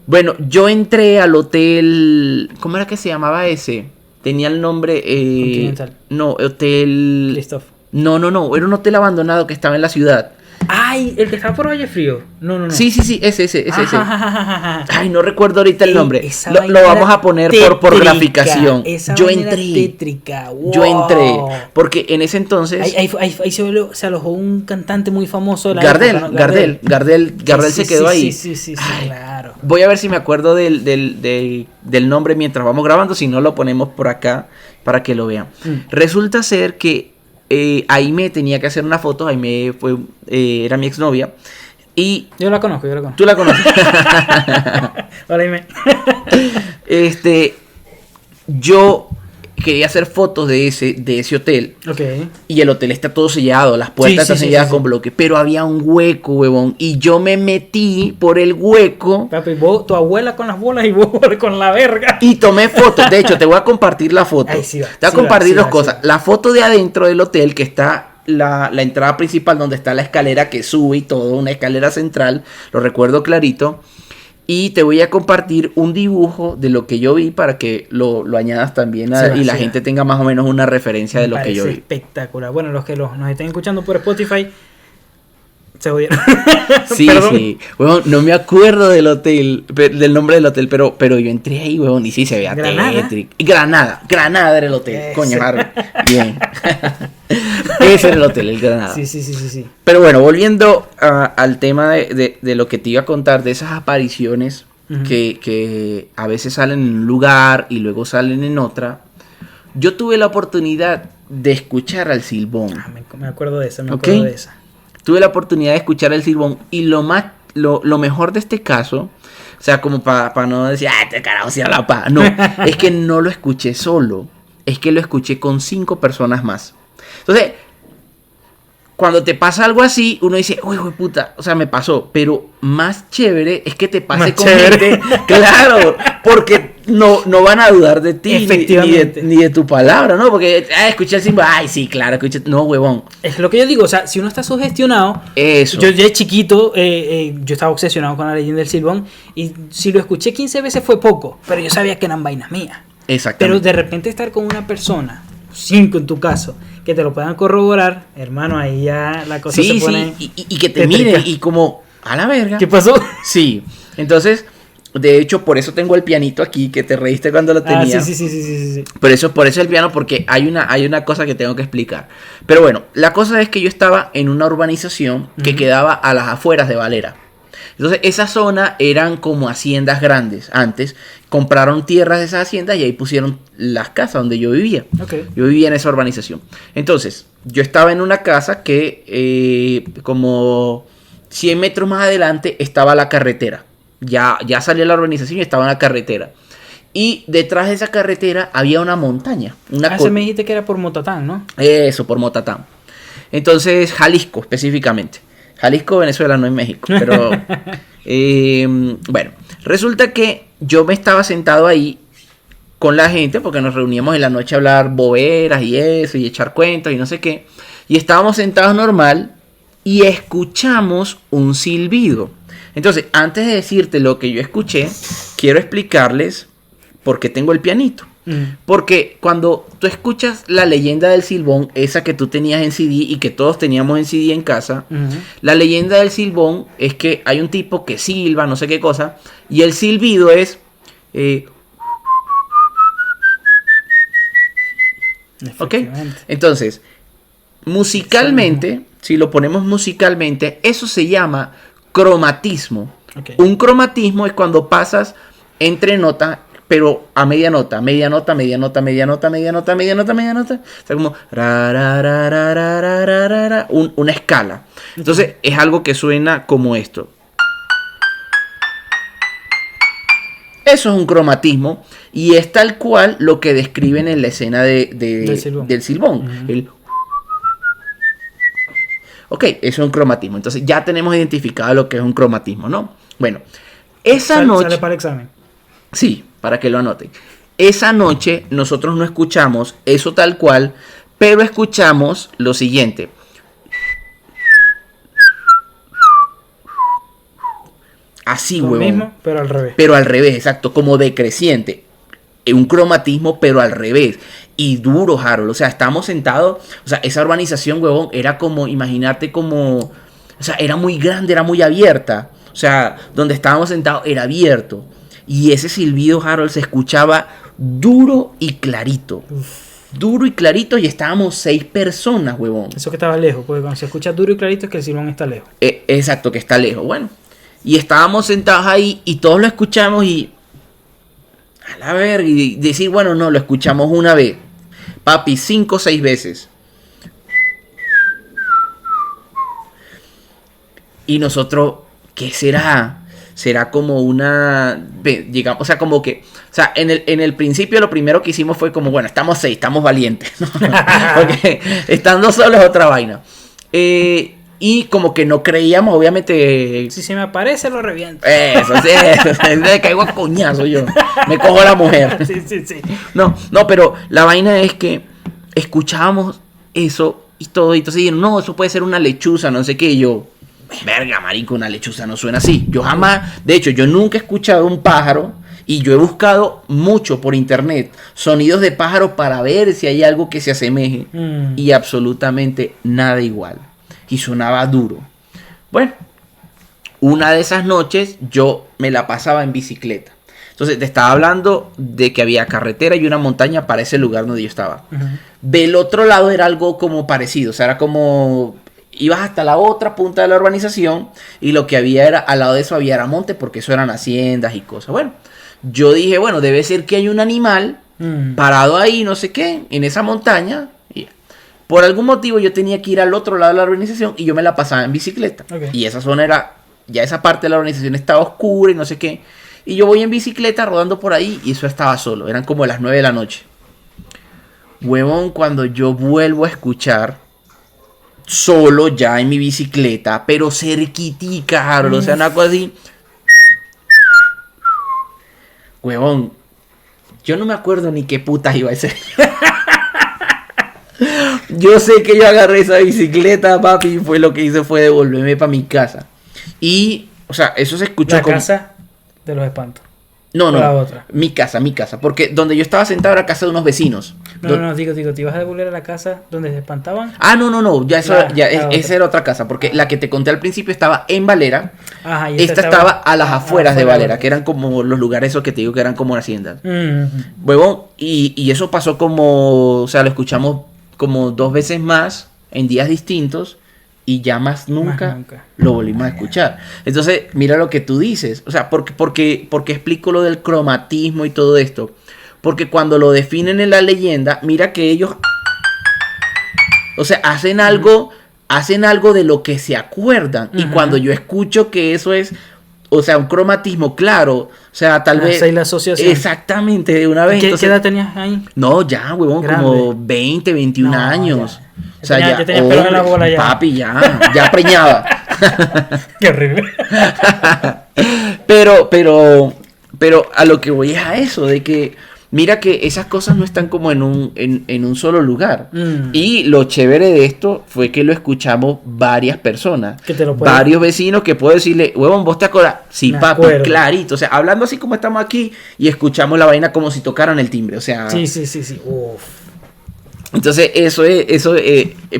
Speaker 2: Bueno, yo entré al hotel... ¿Cómo era que se llamaba ese? Tenía el nombre...
Speaker 1: Continental.
Speaker 2: No, hotel...
Speaker 1: Christoph.
Speaker 2: No. Era un hotel abandonado que estaba en la ciudad.
Speaker 1: Ay, el que estaba por Valle Frío. No.
Speaker 2: Sí, ese.
Speaker 1: Ajá.
Speaker 2: Ay, no recuerdo ahorita el nombre.
Speaker 1: Esa
Speaker 2: Lo
Speaker 1: vaina
Speaker 2: vamos
Speaker 1: era
Speaker 2: a poner por
Speaker 1: tétrica.
Speaker 2: graficación.
Speaker 1: Esa
Speaker 2: Yo
Speaker 1: vaina era
Speaker 2: entré.
Speaker 1: tétrica. Wow.
Speaker 2: Yo entré. Porque en ese entonces...
Speaker 1: Ahí se alojó un cantante muy famoso. De la
Speaker 2: Gardel,
Speaker 1: época, ¿no?
Speaker 2: Gardel
Speaker 1: Sí,
Speaker 2: se quedó ahí.
Speaker 1: Sí,
Speaker 2: Ay,
Speaker 1: claro.
Speaker 2: Voy a ver si me acuerdo del nombre mientras vamos grabando. Si no, lo ponemos por acá para que lo vean. Resulta ser que Aime tenía que hacer una foto. Aime era mi exnovia. Y
Speaker 1: Yo la conozco.
Speaker 2: tú la conoces.
Speaker 1: Hola, Aime.
Speaker 2: Yo quería hacer fotos de ese hotel.
Speaker 1: Ok.
Speaker 2: Y el hotel está todo sellado, las puertas están selladas con bloques, pero había un hueco, huevón, y yo me metí por el hueco.
Speaker 1: Papi, vos, tu abuela con las bolas y vos con la verga.
Speaker 2: Y tomé fotos. De hecho, te voy a compartir la foto.
Speaker 1: Ay, sí va,
Speaker 2: te voy a
Speaker 1: sí
Speaker 2: compartir
Speaker 1: va,
Speaker 2: dos cosas.
Speaker 1: sí va.
Speaker 2: La foto de adentro del hotel, que está la entrada principal, donde está la escalera que sube y todo, una escalera central, lo recuerdo clarito. Y te voy a compartir un dibujo de lo que yo vi para que lo añadas también y la gente tenga más o menos una referencia de lo que yo vi.
Speaker 1: Espectacular. Bueno, los que nos estén escuchando por Spotify se jodieron.
Speaker 2: Sí, sí. Bueno, no me acuerdo del hotel, del nombre del hotel, pero yo entré ahí, huevón, y sí se veía tétrico. Granada era el hotel. Coño, Harold. Bien. Ese era el hotel, el Granada.
Speaker 1: Sí.
Speaker 2: Pero bueno, volviendo al tema de lo que te iba a contar, de esas apariciones que a veces salen en un lugar y luego salen en otra. Yo tuve la oportunidad de escuchar al Silbón.
Speaker 1: Me acuerdo de esa, acuerdo de esa.
Speaker 2: Tuve la oportunidad de escuchar al Silbón y lo mejor de este caso, o sea, como para no decir, este carajo se la pa. No, es que no lo escuché solo, es que lo escuché con 5 personas más. Entonces, cuando te pasa algo así, uno dice, uy, puta, o sea, me pasó. Pero más chévere es que te pase más con gente. Claro, porque no van a dudar de ti.
Speaker 1: Efectivamente.
Speaker 2: Ni de tu palabra, ¿no? Porque, escuché el símbolo, ay, sí, claro, escuché. No, huevón.
Speaker 1: Es lo que yo digo, o sea, si uno está sugestionado.
Speaker 2: Eso.
Speaker 1: Yo de chiquito, yo estaba obsesionado con la leyenda del Silbón. Y si lo escuché 15 veces fue poco. Pero yo sabía que eran vainas mías.
Speaker 2: Exactamente.
Speaker 1: Pero de repente estar con una persona, 5 en tu caso, que te lo puedan corroborar, hermano, ahí ya la cosa se pone...
Speaker 2: Sí, y que te miren y como, a la verga.
Speaker 1: ¿Qué pasó?
Speaker 2: Sí, entonces, de hecho, por eso tengo el pianito aquí, que te reíste cuando lo tenía.
Speaker 1: Sí.
Speaker 2: Por eso el piano, porque hay una cosa que tengo que explicar. Pero bueno, la cosa es que yo estaba en una urbanización que quedaba a las afueras de Valera. Entonces, esa zona eran como haciendas grandes. Antes compraron tierras de esas haciendas y ahí pusieron las casas donde yo vivía.
Speaker 1: Okay.
Speaker 2: Yo vivía en esa urbanización. Entonces, yo estaba en una casa que como 100 metros más adelante estaba la carretera. Ya salía la urbanización y estaba en la carretera. Y detrás de esa carretera había una montaña.
Speaker 1: Se me dijiste que era por Motatán, ¿no?
Speaker 2: Eso, por Motatán. Entonces, Jalisco específicamente. Jalisco, Venezuela, no en México. Pero, bueno, resulta que yo me estaba sentado ahí con la gente, porque nos reuníamos en la noche a hablar boberas y eso, y echar cuentos y no sé qué. Y estábamos sentados normal y escuchamos un silbido. Entonces, antes de decirte lo que yo escuché, quiero explicarles por qué tengo el pianito. Porque cuando tú escuchas la leyenda del Silbón, esa que tú tenías en CD y que todos teníamos en CD en casa, la leyenda del Silbón es que hay un tipo que silba, no sé qué cosa, y el silbido es... ¿ok? Entonces, musicalmente, si lo ponemos musicalmente, eso se llama cromatismo. Okay. Un cromatismo es cuando pasas entre notas, pero a media nota. O sea, como una escala. Entonces, es algo que suena como esto. Eso es un cromatismo y es tal cual lo que describen en la escena del Silbón. Ok, eso es un cromatismo. Entonces ya tenemos identificado lo que es un cromatismo, ¿no? Bueno, esa noche...
Speaker 1: ¿Sale para el examen?
Speaker 2: Sí, para que lo anoten. Esa noche nosotros no escuchamos eso tal cual, pero escuchamos lo siguiente. Así, huevón. Lo mismo,
Speaker 1: pero al revés.
Speaker 2: Pero al revés, exacto, como decreciente. Un cromatismo, pero al revés. Y duro, Harold. O sea, estamos sentados. O sea, esa urbanización, huevón, era como, imagínate como... O sea, era muy grande, era muy abierta. O sea, donde estábamos sentados era abierto. Y ese silbido, Harold, se escuchaba duro y clarito. Duro y clarito, y estábamos 6 personas, huevón.
Speaker 1: Eso que estaba lejos, porque cuando se escucha duro y clarito es que el silbón está lejos.
Speaker 2: Exacto, que está lejos. Bueno, y estábamos sentados ahí y todos lo escuchamos y... A la verga, y decir, bueno, no, lo escuchamos una vez. Papi, 5 o 6 veces. Y nosotros, ¿qué será? será como digamos, o sea, como que, o sea, en el principio lo primero que hicimos fue como, bueno, estamos 6, estamos valientes, ¿no? Porque estando solos es otra vaina. Y como que no creíamos, obviamente.
Speaker 1: Si se me aparece, lo reviento.
Speaker 2: Eso, sí, me caigo a coñazo yo. Me cojo a la mujer.
Speaker 1: Sí.
Speaker 2: No, pero la vaina es que escuchábamos eso y todo. Y entonces dijeron, no, eso puede ser una lechuza, no sé qué. Y yo, verga, marico, una lechuza no suena así. Yo jamás, de hecho, yo nunca he escuchado un pájaro. Y yo he buscado mucho por internet sonidos de pájaros para ver si hay algo que se asemeje. Y absolutamente nada igual. Y sonaba duro. Bueno, una de esas noches yo me la pasaba en bicicleta. Entonces te estaba hablando de que había carretera y una montaña para ese lugar donde yo estaba. Del otro lado era algo como parecido. O sea, era como... Ibas hasta la otra punta de la urbanización y lo que había era... Al lado de eso había monte porque eso eran haciendas y cosas. Bueno, yo dije, bueno, debe ser que hay un animal parado ahí, no sé qué, en esa montaña. Por algún motivo yo tenía que ir al otro lado de la urbanización y yo me la pasaba en bicicleta. Okay. Y esa zona era, ya esa parte de la urbanización estaba oscura y no sé qué. Y yo voy en bicicleta rodando por ahí y eso estaba solo. Eran como las 9 de la noche. Huevón, cuando yo vuelvo a escuchar, solo ya en mi bicicleta, pero cerquitica, o sea, una cosa así. Huevón, yo no me acuerdo ni qué putas iba a ser. Yo sé que yo agarré esa bicicleta, papi, y fue lo que hice fue devolverme para mi casa. Y, o sea, eso se escuchó
Speaker 1: como... La casa de los espantos.
Speaker 2: No, la otra. Mi casa, porque donde yo estaba sentado era casa de unos vecinos.
Speaker 1: No, digo, ¿te ibas a devolver a la casa donde se espantaban?
Speaker 2: No, ya esa era otra casa, porque la que te conté al principio estaba en Valera. Ajá, y esta estaba a las afueras de Valera, que eran como los lugares esos que te digo que eran como haciendas. Huevón, y eso pasó como, o sea, lo escuchamos como 2 veces más en días distintos y ya más nunca lo volvimos a escuchar. Entonces, mira lo que tú dices. O sea, porque explico lo del cromatismo y todo esto. Porque cuando lo definen en la leyenda, mira que ellos, o sea, hacen algo de lo que se acuerdan. Y cuando yo escucho que eso es, o sea, un cromatismo, claro, o sea, tal vez...
Speaker 1: la asociación.
Speaker 2: Exactamente, de una vez.
Speaker 1: ¿Qué edad tenías ahí?
Speaker 2: No, ya, huevón, como 20, 21 años.
Speaker 1: Ya.
Speaker 2: O sea, ya
Speaker 1: tenías pelo en la bola ya.
Speaker 2: Papi, ya preñaba.
Speaker 1: Qué horrible.
Speaker 2: pero a lo que voy es a eso, de que mira que esas cosas no están como en un solo lugar. Y lo chévere de esto fue que lo escuchamos varias personas. Varios vecinos que puedo decirle, huevón, ¿vos te acuerdas? Sí, papi, acuerdo. Clarito. O sea, hablando así como estamos aquí y escuchamos la vaina como si tocaran el timbre. O sea...
Speaker 1: Sí. Uf.
Speaker 2: Entonces,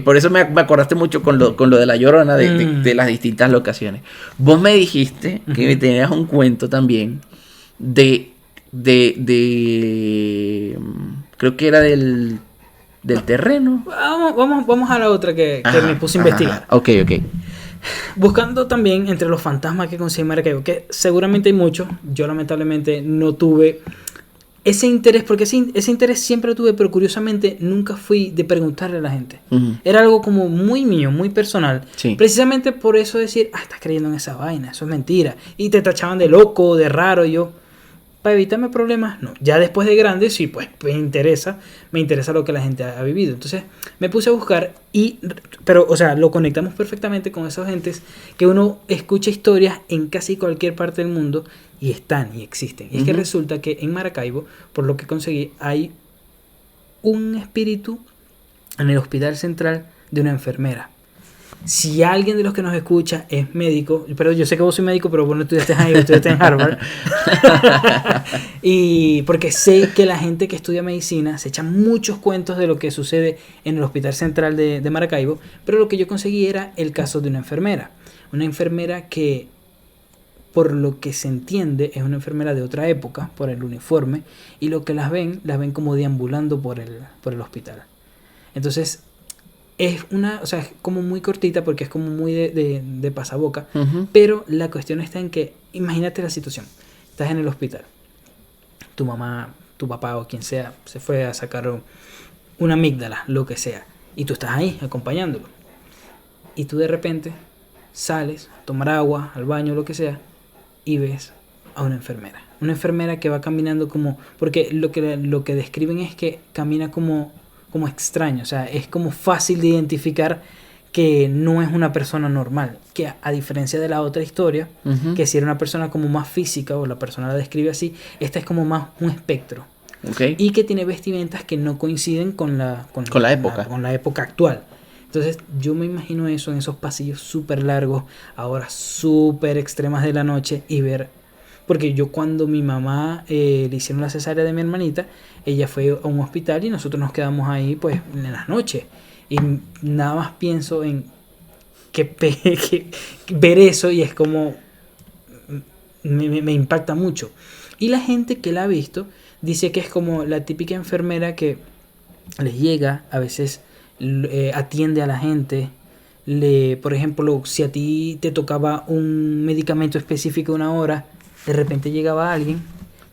Speaker 2: por eso me acordaste mucho con lo de La Llorona de las distintas locaciones. Vos me dijiste que me tenías un cuento también de creo que era del terreno.
Speaker 1: Vamos a la otra que me puse a investigar.
Speaker 2: Ok.
Speaker 1: Buscando también entre los fantasmas que conseguí en Maracaibo, que seguramente hay muchos. Yo lamentablemente no tuve ese interés, porque ese interés siempre lo tuve, pero curiosamente nunca fui de preguntarle a la gente. Era algo como muy mío, muy personal. Sí. Precisamente por eso decir, estás creyendo en esa vaina, eso es mentira. Y te tachaban de loco, de raro, y yo, para evitarme problemas, no. Ya después de grande, sí, pues me interesa lo que la gente ha vivido. Entonces me puse a buscar pero, o sea, lo conectamos perfectamente con esos gentes que uno escucha historias en casi cualquier parte del mundo y están y existen. Y es que resulta que en Maracaibo, por lo que conseguí, hay un espíritu en el hospital central de una enfermera. Si alguien de los que nos escucha es médico, pero yo sé que vos sois médico, pero vos no estudiaste ahí, estudiaste en Harvard. Y porque sé que la gente que estudia medicina se echa muchos cuentos de lo que sucede en el Hospital Central de Maracaibo, pero lo que yo conseguí era el caso de una enfermera. Una enfermera que, por lo que se entiende, es una enfermera de otra época, por el uniforme, y lo que las ven como deambulando por el hospital. Entonces, es como muy cortita porque es como muy de pasaboca, pero la cuestión está en que, imagínate la situación, estás en el hospital, tu mamá, tu papá o quien sea se fue a sacar una amígdala, lo que sea, y tú estás ahí acompañándolo, y tú de repente sales a tomar agua, al baño, lo que sea, y ves a una enfermera. Una enfermera que va caminando como... Porque lo que describen es que camina como extraño. O sea, es como fácil de identificar que no es una persona normal. Que a diferencia de la otra historia, que si era una persona como más física, o la persona la describe así, esta es como más un espectro.
Speaker 2: Okay.
Speaker 1: Y que tiene vestimentas que no coinciden con la
Speaker 2: época.
Speaker 1: Con la época actual. Entonces yo me imagino eso en esos pasillos súper largos, a horas súper extremas de la noche, y ver... Porque yo cuando mi mamá le hicieron la cesárea de mi hermanita, ella fue a un hospital y nosotros nos quedamos ahí pues en las noches. Y nada más pienso en que ver eso, y es como... Me impacta mucho. Y la gente que la ha visto dice que es como la típica enfermera que les llega, a veces atiende a la gente. Por ejemplo, si a ti te tocaba un medicamento específico una hora, de repente llegaba alguien,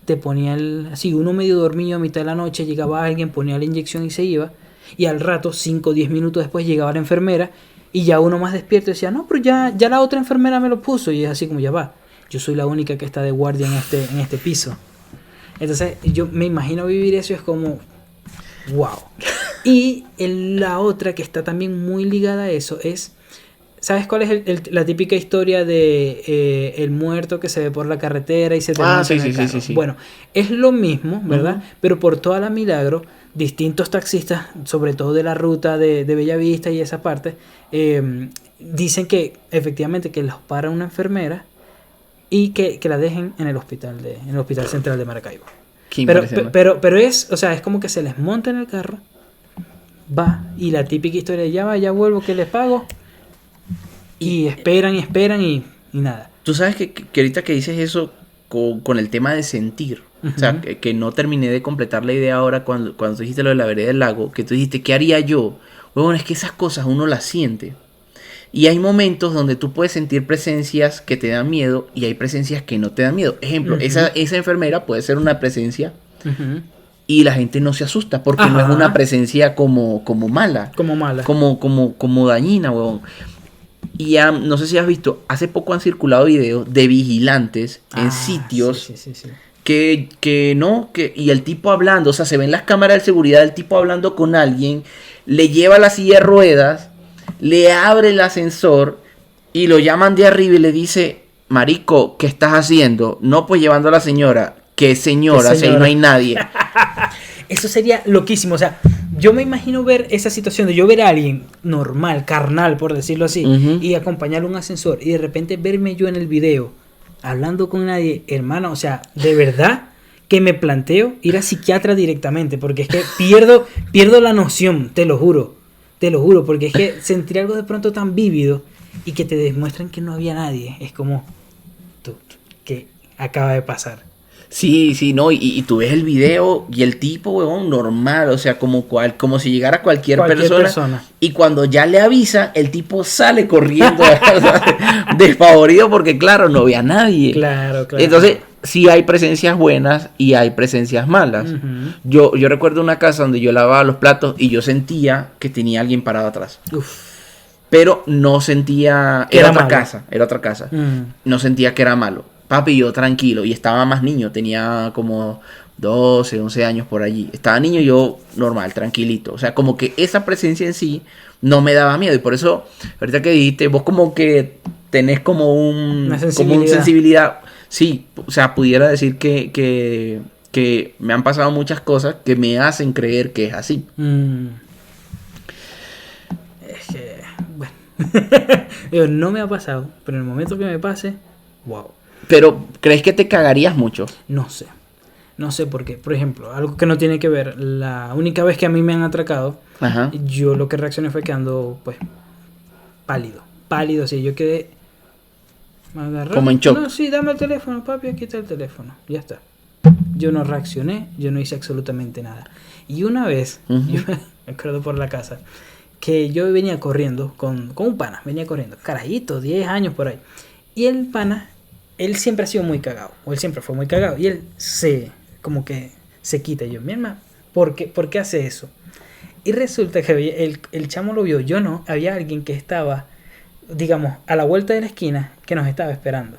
Speaker 1: te ponía así, uno medio dormido a mitad de la noche, llegaba alguien, ponía la inyección y se iba. Y al rato, 5 o 10 minutos después, llegaba la enfermera y ya uno más despierto decía, no, pero ya la otra enfermera me lo puso. Y es así como, ya va, yo soy la única que está de guardia en este piso. Entonces yo me imagino vivir eso y es como, wow. Y la otra que está también muy ligada a eso es, ¿sabes cuál es la típica historia de el muerto que se ve por la carretera y se te monta en el carro? Sí. Bueno, es lo mismo, ¿verdad? Pero por toda la Milagro, distintos taxistas, sobre todo de la ruta de Bellavista y esa parte, dicen que efectivamente que los para una enfermera y que la dejen en el hospital central de Maracaibo. Pero es, o sea, es como que se les monta en el carro, va, y la típica historia de ya vuelvo que les pago, y esperan y nada.
Speaker 2: Tú sabes que ahorita que dices eso con el tema de sentir, o sea, que no terminé de completar la idea ahora cuando tú dijiste lo de la vereda del lago, que tú dijiste, ¿qué haría yo? Bueno, es que esas cosas uno las siente. Y hay momentos donde tú puedes sentir presencias que te dan miedo y hay presencias que no te dan miedo. Ejemplo, esa enfermera puede ser una presencia y la gente no se asusta porque no es una presencia como mala. Como dañina, huevón. Y ya, no sé si has visto, hace poco han circulado videos de vigilantes en sitios
Speaker 1: sí.
Speaker 2: Y el tipo hablando, o sea, se ven las cámaras de seguridad del tipo hablando con alguien, le lleva la silla de ruedas, le abre el ascensor y lo llaman de arriba y le dice, marico, ¿qué estás haciendo? No, pues llevando a la señora. ¿Qué señora? Si ahí no hay nadie.
Speaker 1: Eso sería loquísimo, o sea, yo me imagino ver esa situación de yo ver a alguien normal, carnal, por decirlo así, y acompañarlo a un ascensor y de repente verme yo en el video hablando con nadie, hermano, o sea, de verdad que me planteo ir a psiquiatra directamente, porque es que pierdo la noción, te lo juro, porque es que sentir algo de pronto tan vívido y que te demuestran que no había nadie, es como, ¿qué acaba de pasar?
Speaker 2: Sí, no, y tú ves el video y el tipo, huevón, normal, o sea, como si llegara cualquier persona. Y cuando ya le avisa, el tipo sale corriendo desfavorido porque, claro, no ve a nadie.
Speaker 1: Claro.
Speaker 2: Entonces, sí hay presencias buenas y hay presencias malas. Yo recuerdo una casa donde yo lavaba los platos y yo sentía que tenía alguien parado atrás. Pero no sentía... Era otra casa. No sentía que era malo. Papi, yo tranquilo, y estaba más niño, tenía como 12, 11 años por allí. Estaba niño y yo normal, tranquilito. O sea, como que esa presencia en sí no me daba miedo. Y por eso, ahorita que dijiste, vos como que tenés como una sensibilidad. Sí, o sea, pudiera decir que me han pasado muchas cosas que me hacen creer que es así.
Speaker 1: Es que, bueno, no me ha pasado, pero en el momento que me pase, wow.
Speaker 2: Pero, ¿crees que te cagarías mucho?
Speaker 1: No sé por qué. Por ejemplo, algo que no tiene que ver. La única vez que a mí me han atracado, yo lo que reaccioné fue quedando, pues, pálido, así. Yo quedé...
Speaker 2: Como en shock.
Speaker 1: No, sí, dame el teléfono, papi, aquí está el teléfono. Ya está. Yo no reaccioné, yo no hice absolutamente nada. Y una vez, yo me acuerdo por la casa, que yo venía corriendo con un pana, carajito, 10 años por ahí. Y el pana... Él siempre ha sido muy cagado, o él siempre fue muy cagado, y él como que se quita. Y yo, mi hermano, ¿por qué hace eso? Y resulta que el chamo lo vio, yo no, había alguien que estaba, digamos, a la vuelta de la esquina, que nos estaba esperando.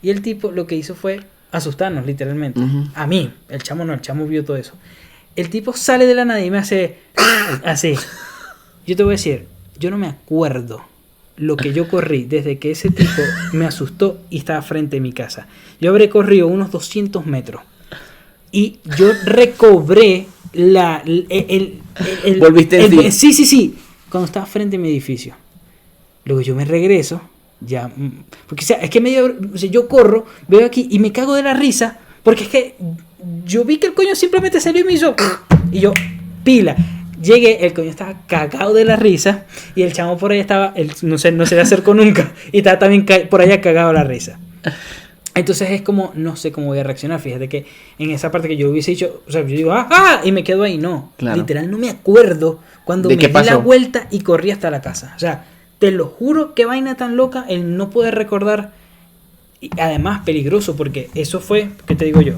Speaker 1: Y el tipo lo que hizo fue asustarnos, literalmente. A mí, el chamo no, el chamo vio todo eso. El tipo sale de la nada y me hace así. Yo te voy a decir, yo no me acuerdo lo que yo corrí desde que ese tipo me asustó y estaba frente a mi casa. Yo habré corrido unos 200 metros. Y yo recobré
Speaker 2: Volviste en
Speaker 1: sí. Sí, cuando estaba frente a mi edificio. Luego yo me regreso, ya, porque o sea, es que o sea, yo corro, veo aquí y me cago de la risa, porque es que yo vi que el coño simplemente salió y me hizo, y yo, pila. Llegué, el coño estaba cagado de la risa y el chamo por ahí estaba, no se le acercó nunca y estaba también por allá cagado de la risa. Entonces es como, no sé cómo voy a reaccionar. Fíjate que en esa parte que yo hubiese dicho, o sea, yo digo, y me quedo ahí. No,
Speaker 2: claro.
Speaker 1: Literal no me acuerdo cuando me di la vuelta y corrí hasta la casa. O sea, te lo juro, qué vaina tan loca el no poder recordar. Y además peligroso, porque eso fue, ¿qué te digo yo?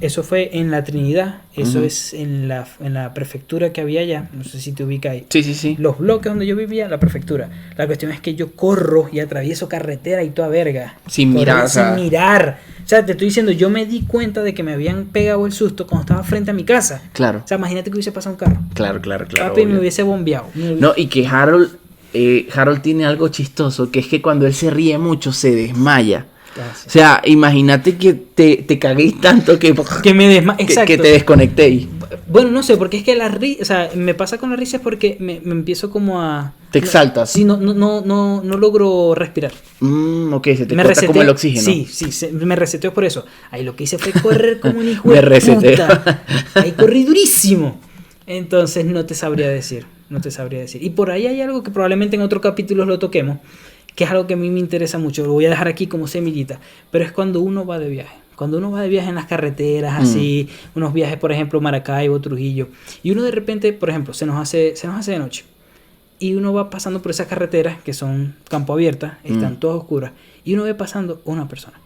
Speaker 1: Eso fue en la Trinidad, eso es en la prefectura que había allá, no sé si te ubicas ahí.
Speaker 2: Sí.
Speaker 1: Los bloques donde yo vivía, la prefectura. La cuestión es que yo corro y atravieso carretera y toda verga.
Speaker 2: Sin mirar.
Speaker 1: Sin mirar. O sea, te estoy diciendo, yo me di cuenta de que me habían pegado el susto cuando estaba frente a mi casa.
Speaker 2: Claro.
Speaker 1: O sea, imagínate que hubiese pasado un carro.
Speaker 2: Claro.
Speaker 1: Papi, obvio. Me hubiese bombeado.
Speaker 2: No, y que Harold tiene algo chistoso, que es que cuando él se ríe mucho se desmaya.
Speaker 1: Gracias.
Speaker 2: O sea, imagínate que te caguéis tanto que
Speaker 1: me
Speaker 2: que te desconectéis.
Speaker 1: Bueno, no sé, porque es que la risa, o sea, me pasa con la risa es porque me empiezo como a...
Speaker 2: Te exaltas.
Speaker 1: Sí, no logro respirar.
Speaker 2: Ok, se te corta como el oxígeno.
Speaker 1: Sí, me reseteó por eso. Ahí lo que hice fue correr como un hijo
Speaker 2: de
Speaker 1: puta. Ahí corrí durísimo. Entonces no te sabría decir. Y por ahí hay algo que probablemente en otro capítulo lo toquemos, que es algo que a mí me interesa mucho, lo voy a dejar aquí como semillita, pero es cuando uno va de viaje. Cuando uno va de viaje en las carreteras, así, unos viajes, por ejemplo, Maracaibo, Trujillo, y uno de repente, por ejemplo, se nos hace de noche, y uno va pasando por esas carreteras que son campo abierta, están todas oscuras, y uno ve pasando una persona.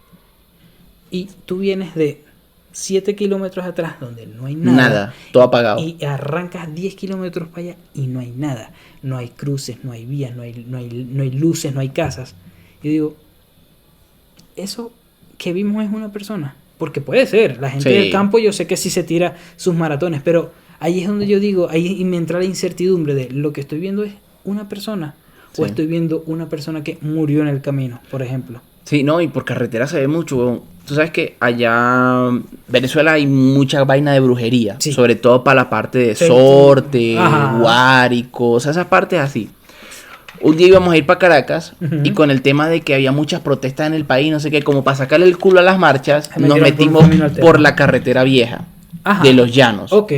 Speaker 1: Y tú vienes de 7 kilómetros atrás donde no hay nada.
Speaker 2: Nada, todo apagado.
Speaker 1: Y arrancas 10 kilómetros para allá y no hay nada. No hay cruces, no hay vías, no hay luces, no hay casas. Y digo, eso que vimos es una persona. Porque puede ser, la gente del campo yo sé que sí se tira sus maratones, pero ahí es donde yo digo, ahí me entra la incertidumbre de lo que estoy viendo es una persona o estoy viendo una persona que murió en el camino, por ejemplo.
Speaker 2: Sí, no, y por carretera se ve mucho, weón. Tú sabes que allá en Venezuela hay mucha vaina de brujería, sobre todo para la parte de Sorte, Guárico, o sea, esas partes así. Un día íbamos a ir para Caracas y con el tema de que había muchas protestas en el país, no sé qué, como para sacarle el culo a las marchas, nos metimos por la carretera vieja de los llanos.
Speaker 1: Ok.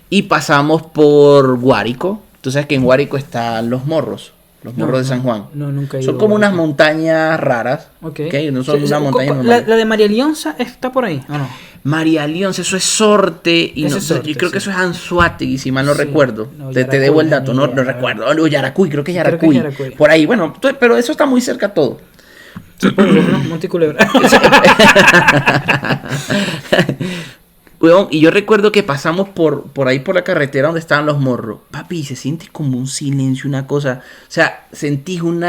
Speaker 2: Y pasamos por Guárico. Tú sabes que en Guárico están los morros. Los morros de San Juan.
Speaker 1: No, nunca he ido.
Speaker 2: Son como unas montañas raras.
Speaker 1: Ok.
Speaker 2: No son una montaña normal.
Speaker 1: ¿La de María Leonza está por ahí o no?
Speaker 2: María Leonza, eso es Sorte. Y yo creo que eso es Anzoátegui, si mal no recuerdo.
Speaker 1: No,
Speaker 2: te debo el dato, no recuerdo. No, Yaracuy, creo que es Yaracuy. Por ahí, bueno, pero eso está muy cerca todo.
Speaker 1: Supongo, ¿no? Monticulebra.
Speaker 2: Y yo recuerdo que pasamos por ahí por la carretera donde estaban los morros. Papi, se siente como un silencio, una cosa. O sea, sentís un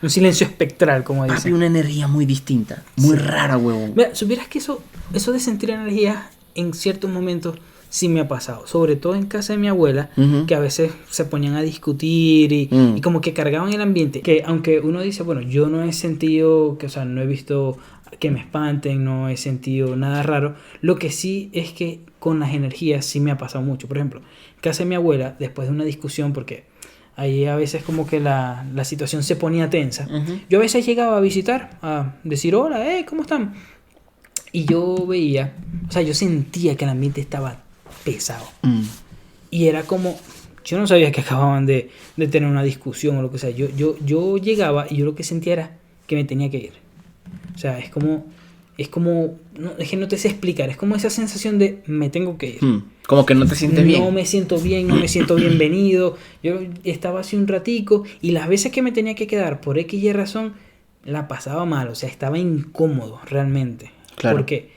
Speaker 1: silencio espectral, como dicen.
Speaker 2: Papi, una energía muy distinta. Muy rara, huevón.
Speaker 1: Mira, supieras que eso de sentir energía en ciertos momentos sí me ha pasado. Sobre todo en casa de mi abuela, que a veces se ponían a discutir y como que cargaban el ambiente. Que aunque uno dice, bueno, yo no he sentido, no he visto que me espanten, no he sentido nada raro. Lo que sí es que con las energías sí me ha pasado mucho. Por ejemplo, en casa de mi abuela, después de una discusión, porque ahí a veces como que la situación se ponía tensa, yo a veces llegaba a visitar, a decir hola, ¿cómo están? Y yo veía, yo sentía que el ambiente estaba pesado. Y era como, yo no sabía que acababan de tener una discusión o lo que sea. Yo llegaba y yo lo que sentía era que me tenía que ir. O sea, es como, no, es que no te sé explicar, es como esa sensación de me tengo que ir.
Speaker 2: Como que no te sientes bien.
Speaker 1: No me siento bien, no me siento bienvenido. Yo estaba así un ratico y las veces que me tenía que quedar por X y razón, la pasaba mal, o sea, estaba incómodo realmente.
Speaker 2: Claro.
Speaker 1: Porque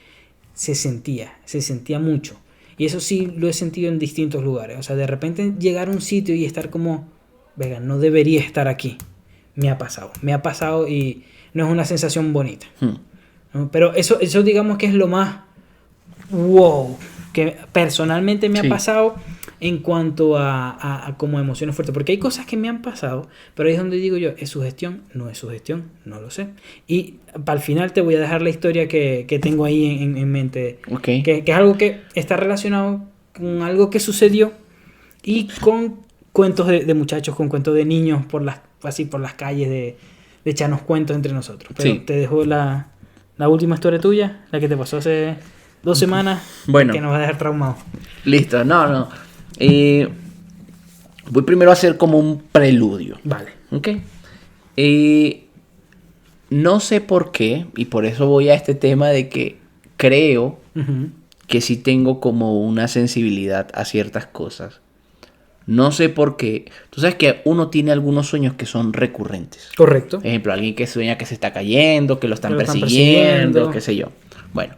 Speaker 1: se sentía mucho. Y eso sí lo he sentido en distintos lugares. O sea, de repente llegar a un sitio y estar como, venga, no debería estar aquí. Me ha pasado y no es una sensación bonita. ¿No? Pero eso digamos que es lo más wow que personalmente me ha pasado en cuanto a como emociones fuertes. Porque hay cosas que me han pasado, pero ahí es donde digo yo, ¿es sugestión? ¿No es sugestión? No lo sé. Y para el final te voy a dejar la historia que tengo ahí en mente.
Speaker 2: Okay.
Speaker 1: Que es algo que está relacionado con algo que sucedió y con cuentos de muchachos, con cuentos de niños por las calles de echarnos cuentos entre nosotros. Pero te dejo la última historia tuya, la que te pasó hace 2 semanas,
Speaker 2: bueno,
Speaker 1: que nos va a dejar traumado.
Speaker 2: Listo, no. Voy primero a hacer como un preludio.
Speaker 1: Vale.
Speaker 2: ¿Ok? No sé por qué, y por eso voy a este tema de que creo que sí tengo como una sensibilidad a ciertas cosas. No sé por qué. Tú sabes que uno tiene algunos sueños que son recurrentes.
Speaker 1: Correcto.
Speaker 2: Por ejemplo, alguien que sueña que se está cayendo, que lo están persiguiendo, qué sé yo. Bueno,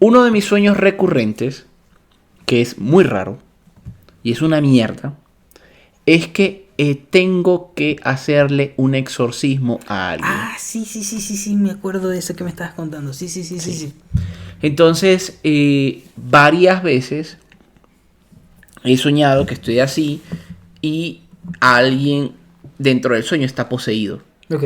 Speaker 2: uno de mis sueños recurrentes, que es muy raro, y es una mierda, es que tengo que hacerle un exorcismo a alguien.
Speaker 1: Ah, sí, me acuerdo de eso que me estabas contando. Sí.
Speaker 2: Entonces, varias veces he soñado que estoy así y alguien dentro del sueño está poseído.
Speaker 1: Ok.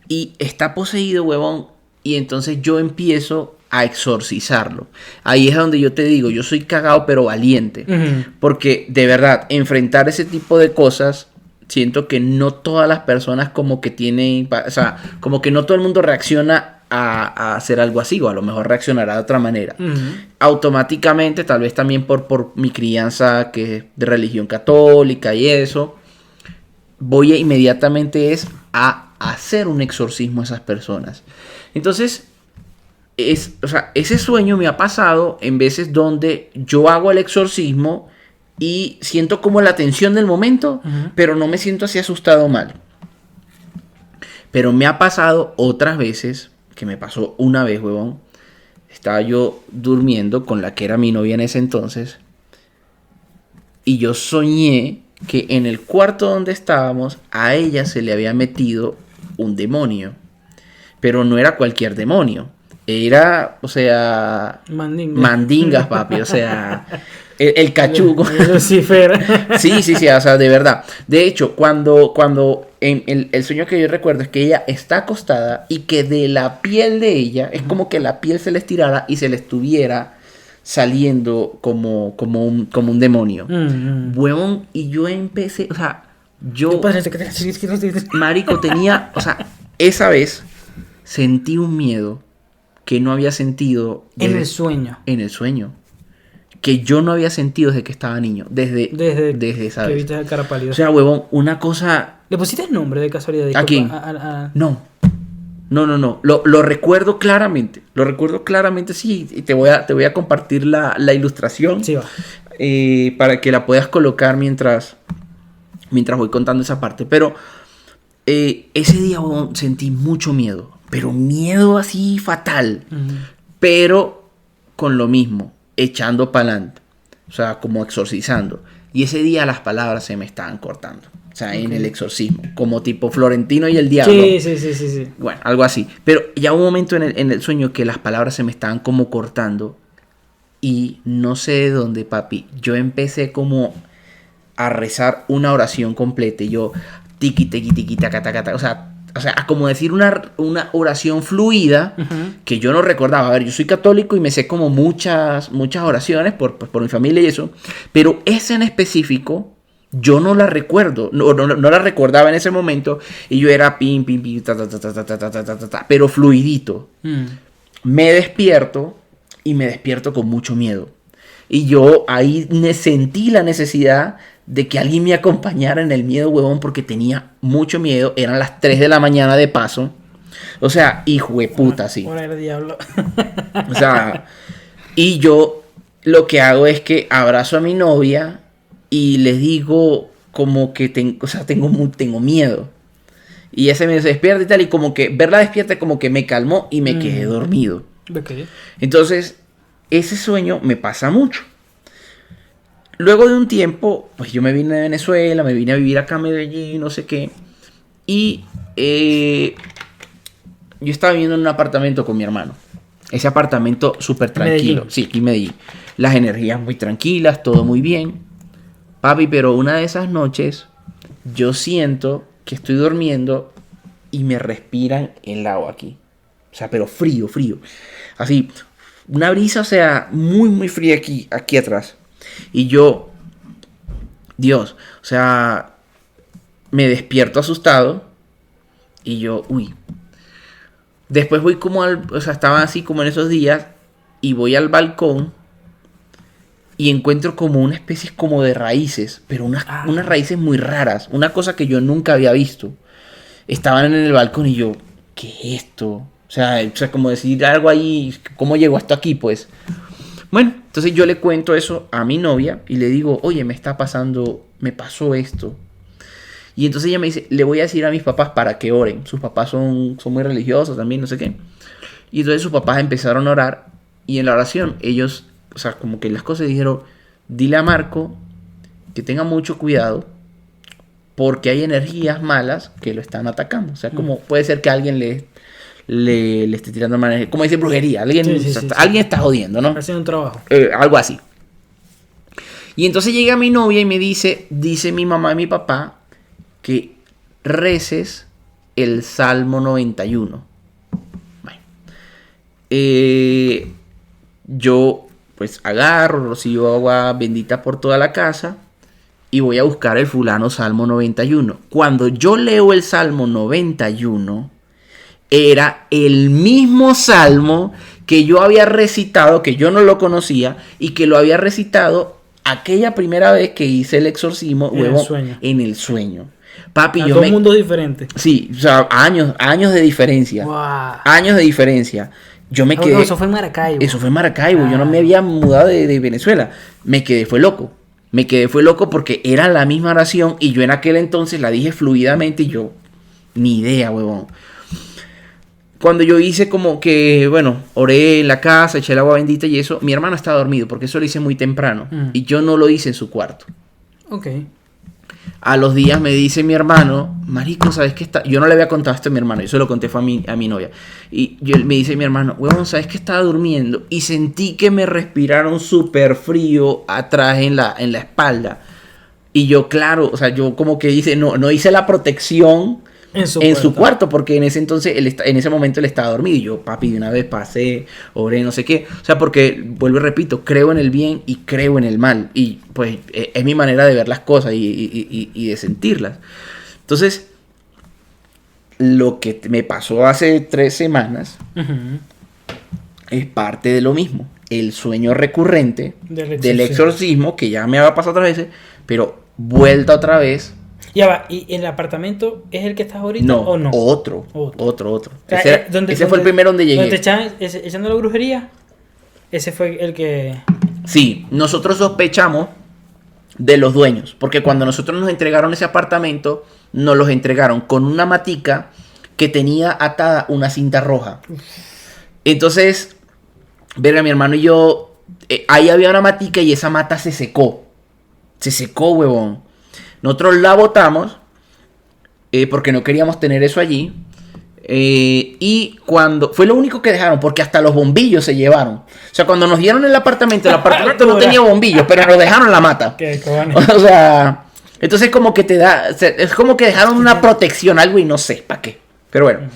Speaker 2: Y está poseído, huevón, y entonces yo empiezo a exorcizarlo. Ahí es donde yo te digo, yo soy cagado pero valiente. Porque de verdad, enfrentar ese tipo de cosas, siento que no todas las personas como que tienen, o sea, como que no todo el mundo reacciona a hacer algo así, o a lo mejor reaccionará de otra manera. Automáticamente, tal vez también por mi crianza que es de religión católica y eso, voy inmediatamente a hacer un exorcismo a esas personas. Entonces, ese sueño me ha pasado en veces donde yo hago el exorcismo y siento como la tensión del momento, pero no me siento así asustado mal. Pero me ha pasado otras veces, que me pasó una vez, huevón. Estaba yo durmiendo con la que era mi novia en ese entonces, y yo soñé que en el cuarto donde estábamos a ella se le había metido un demonio. Pero no era cualquier demonio. Era, o sea... Mandingas, papi. O sea, el cachuco.
Speaker 1: Lucifer.
Speaker 2: Sí, o sea, de verdad. De hecho, cuando el sueño que yo recuerdo es que ella está acostada y que de la piel de ella es como que la piel se le estirara y se le estuviera saliendo como un demonio. Huevón, y yo empecé, o sea, marico, tenía, o sea, esa vez sentí un miedo que no había sentido
Speaker 1: en el sueño.
Speaker 2: En el sueño. Que yo no había sentido desde que estaba niño. Desde esa vez.
Speaker 1: Que viste el cara pálido.
Speaker 2: O sea, huevón, una cosa...
Speaker 1: ¿Le pusiste el nombre de casualidad?
Speaker 2: ¿A quién? No. Lo recuerdo claramente. Sí. Y te voy a compartir la ilustración.
Speaker 1: Sí, va.
Speaker 2: Para que la puedas colocar mientras voy contando esa parte. Pero ese día, huevón, sentí mucho miedo. Pero miedo así fatal. Pero con lo mismo, echando para adelante. O sea, como exorcizando. Y ese día las palabras se me estaban cortando. O sea, en el exorcismo. Como tipo Florentino y el diablo.
Speaker 1: Sí.
Speaker 2: Bueno, algo así. Pero ya hubo un momento en el sueño que las palabras se me estaban como cortando. Y no sé de dónde, papi. Yo empecé como a rezar una oración completa. Y yo, tiqui, taca, taca, taca. O sea, como decir una oración fluida que yo no recordaba. A ver, yo soy católico y me sé como muchas oraciones por mi familia y eso. Pero esa en específico, yo no la recuerdo. No la recordaba en ese momento. Y yo era pim, ta, pero fluidito. Me despierto y me despierto con mucho miedo. Y yo ahí sentí la necesidad de que alguien me acompañara en el miedo, huevón, porque tenía mucho miedo. Eran las 3 de la mañana de paso. O sea, hijo de puta, sí.
Speaker 1: Hora del diablo.
Speaker 2: O sea, y yo lo que hago es que abrazo a mi novia y le digo como que tengo miedo. Y ella se me despierta y tal, y como que verla despierta como que me calmó y me quedé dormido.
Speaker 1: Okay.
Speaker 2: Entonces, ese sueño me pasa mucho. Luego de un tiempo, pues yo me vine de Venezuela, me vine a vivir acá a Medellín, no sé qué. Y yo estaba viviendo en un apartamento con mi hermano. Ese apartamento súper tranquilo.
Speaker 1: Medellín.
Speaker 2: Sí, aquí en Medellín. Las energías muy tranquilas, todo muy bien. Papi, pero una de esas noches yo siento que estoy durmiendo y me respiran el agua aquí. O sea, pero frío, frío. Así, una brisa, o sea, muy, muy fría aquí atrás. Y yo, Dios, o sea, me despierto asustado y yo, uy. Después voy como o sea, estaba así como en esos días y voy al balcón y encuentro como una especie como de raíces, pero unas raíces muy raras, una cosa que yo nunca había visto. Estaban en el balcón y yo, ¿qué es esto? O sea, como decir algo ahí, ¿cómo llegó esto aquí, pues? Bueno, entonces yo le cuento eso a mi novia y le digo, oye, me pasó esto. Y entonces ella me dice, le voy a decir a mis papás para que oren. Sus papás son muy religiosos también, no sé qué. Y entonces sus papás empezaron a orar y en la oración ellos, o sea, como que las cosas dijeron, dile a Marco que tenga mucho cuidado porque hay energías malas que lo están atacando. O sea, como puede ser que alguien le esté tirando mal energía. Como dice brujería, alguien está jodiendo, ¿no?
Speaker 1: Haciendo un trabajo.
Speaker 2: Algo así. Y entonces llega mi novia y me dice mi mamá y mi papá que reces el Salmo 91. Bueno. Yo pues agarro, rocío agua bendita por toda la casa y voy a buscar el fulano Salmo 91. Cuando yo leo el Salmo 91, era el mismo salmo que yo había recitado, que yo no lo conocía y que lo había recitado aquella primera vez que hice el exorcismo, en el sueño. Papi,
Speaker 1: todo el mundo diferente.
Speaker 2: Sí, o sea, años de diferencia.
Speaker 1: Wow.
Speaker 2: Años de diferencia. Yo me quedé.
Speaker 1: No, eso fue en Maracaibo.
Speaker 2: Eso fue en Maracaibo. Yo no me había mudado de Venezuela. Fue loco porque era la misma oración y yo en aquel entonces la dije fluidamente y yo, ni idea, huevón. Cuando yo hice como que, bueno, oré en la casa, eché el agua bendita y eso, mi hermano estaba dormido porque eso lo hice muy temprano y yo no lo hice en su cuarto.
Speaker 1: Ok.
Speaker 2: A los días me dice mi hermano, marico, ¿sabes qué está? Yo no le había contado esto a mi hermano, yo se lo conté fue a mi novia. Y me dice mi hermano, huevón, ¿sabes qué? Estaba durmiendo y sentí que me respiraron súper frío atrás en la espalda. Y yo, claro, o sea, yo como que hice, no hice la protección en su cuarto, porque en ese momento él estaba dormido. Y yo, papi, de una vez pasé, oré, no sé qué. O sea, porque, vuelvo y repito, creo en el bien y creo en el mal. Y pues es mi manera de ver las cosas y de sentirlas. Entonces, lo que me pasó hace 3 semanas es parte de lo mismo. El sueño recurrente del exorcismo, que ya me había pasado otras veces, pero vuelta otra vez.
Speaker 1: Ya va, ¿y el apartamento es el que estás ahorita o no?
Speaker 2: Otro.
Speaker 1: O
Speaker 2: sea, ese fue el primero donde llegué.
Speaker 1: ¿Donde te echaban echando la brujería? Ese fue el que...
Speaker 2: Sí, nosotros sospechamos de los dueños, porque cuando nosotros nos entregaron ese apartamento, nos los entregaron con una matica que tenía atada una cinta roja. Entonces, verga, mi hermano y yo, ahí había una matica y esa mata se secó. Se secó, huevón. Nosotros la botamos porque no queríamos tener eso allí. Y cuando fue lo único que dejaron, porque hasta los bombillos se llevaron. O sea, cuando nos dieron el apartamento no tenía bombillos, pero nos dejaron la mata.
Speaker 1: ¿Qué cojones?
Speaker 2: O sea, entonces como que es como que dejaron una protección, algo y no sé para qué. Pero bueno,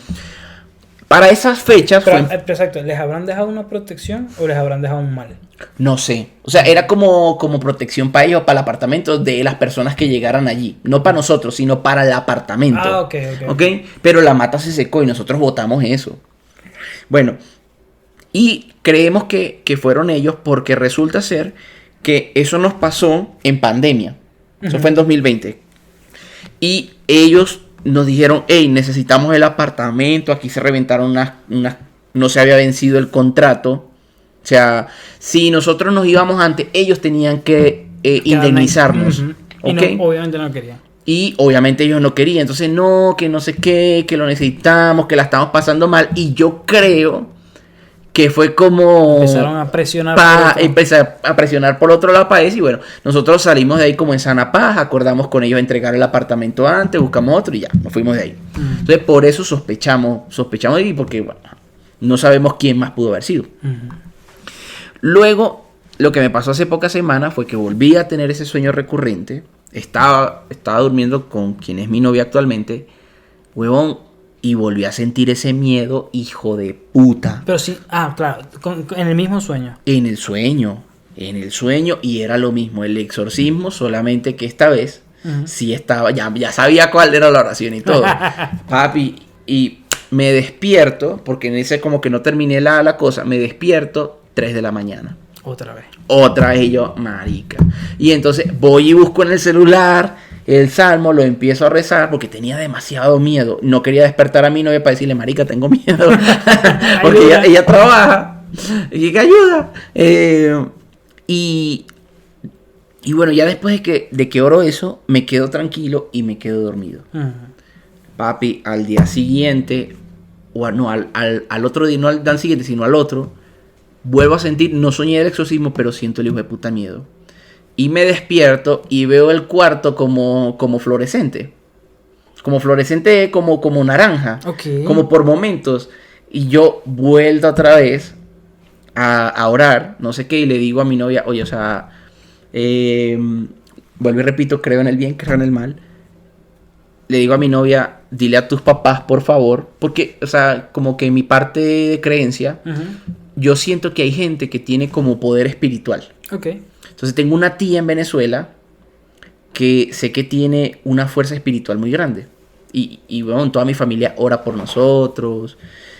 Speaker 2: para esas fechas
Speaker 1: exacto, ¿les habrán dejado una protección o les habrán dejado un mal?
Speaker 2: No sé, o sea, era como protección para ellos, para el apartamento de las personas que llegaran allí. No para nosotros, sino para el apartamento.
Speaker 1: Ah, ok.
Speaker 2: Pero la mata se secó y nosotros botamos eso. Bueno, y creemos que fueron ellos porque resulta ser que eso nos pasó en pandemia. Eso fue en 2020. Y ellos nos dijeron, hey, necesitamos el apartamento, aquí se reventaron no se había vencido el contrato. O sea, si nosotros nos íbamos antes, ellos tenían que indemnizarnos.
Speaker 1: Y no, obviamente no querían.
Speaker 2: Y obviamente ellos no querían. Entonces, no, que no sé qué, que lo necesitamos, que la estamos pasando mal. Y yo creo que fue como...
Speaker 1: Empezaron a presionar
Speaker 2: empecé a presionar por otro lado para eso y bueno, nosotros salimos de ahí como en sana paz, acordamos con ellos entregar el apartamento antes, buscamos otro y ya, nos fuimos de ahí. Entonces por eso sospechamos de ahí porque bueno, no sabemos quién más pudo haber sido. Luego, lo que me pasó hace pocas semanas fue que volví a tener ese sueño recurrente, estaba durmiendo con quien es mi novia actualmente, huevón, y volví a sentir ese miedo, hijo de puta.
Speaker 1: Pero sí, claro, en el mismo sueño.
Speaker 2: En el sueño, y era lo mismo, el exorcismo, solamente que esta vez sí estaba, ya sabía cuál era la oración y todo. Papi, y me despierto, porque en ese como que no terminé la cosa, me despierto 3 de la mañana.
Speaker 1: Otra vez
Speaker 2: y yo, marica. Y entonces voy y busco en el celular el salmo, lo empiezo a rezar porque tenía demasiado miedo. No quería despertar a mi novia para decirle, marica, tengo miedo. Porque ella trabaja. Y que ayuda. Y bueno, ya después de que oro eso, me quedo tranquilo y me quedo dormido. Papi, al día siguiente, o no, al otro día, no al día siguiente, sino al otro, vuelvo a sentir, no soñé el exorcismo, pero siento el hijo de puta miedo. Y me despierto y veo el cuarto como fluorescente. Como fluorescente, como naranja.
Speaker 1: Okay.
Speaker 2: Como por momentos. Y yo vuelto otra vez a orar, no sé qué, y le digo a mi novia, oye, o sea, vuelvo y repito, creo en el bien, creo en el mal. Le digo a mi novia, dile a tus papás, por favor, porque, o sea, como que en mi parte de creencia, yo siento que hay gente que tiene como poder espiritual.
Speaker 1: Ok.
Speaker 2: Entonces tengo una tía en Venezuela que sé que tiene una fuerza espiritual muy grande. Y bueno, toda mi familia ora por nosotros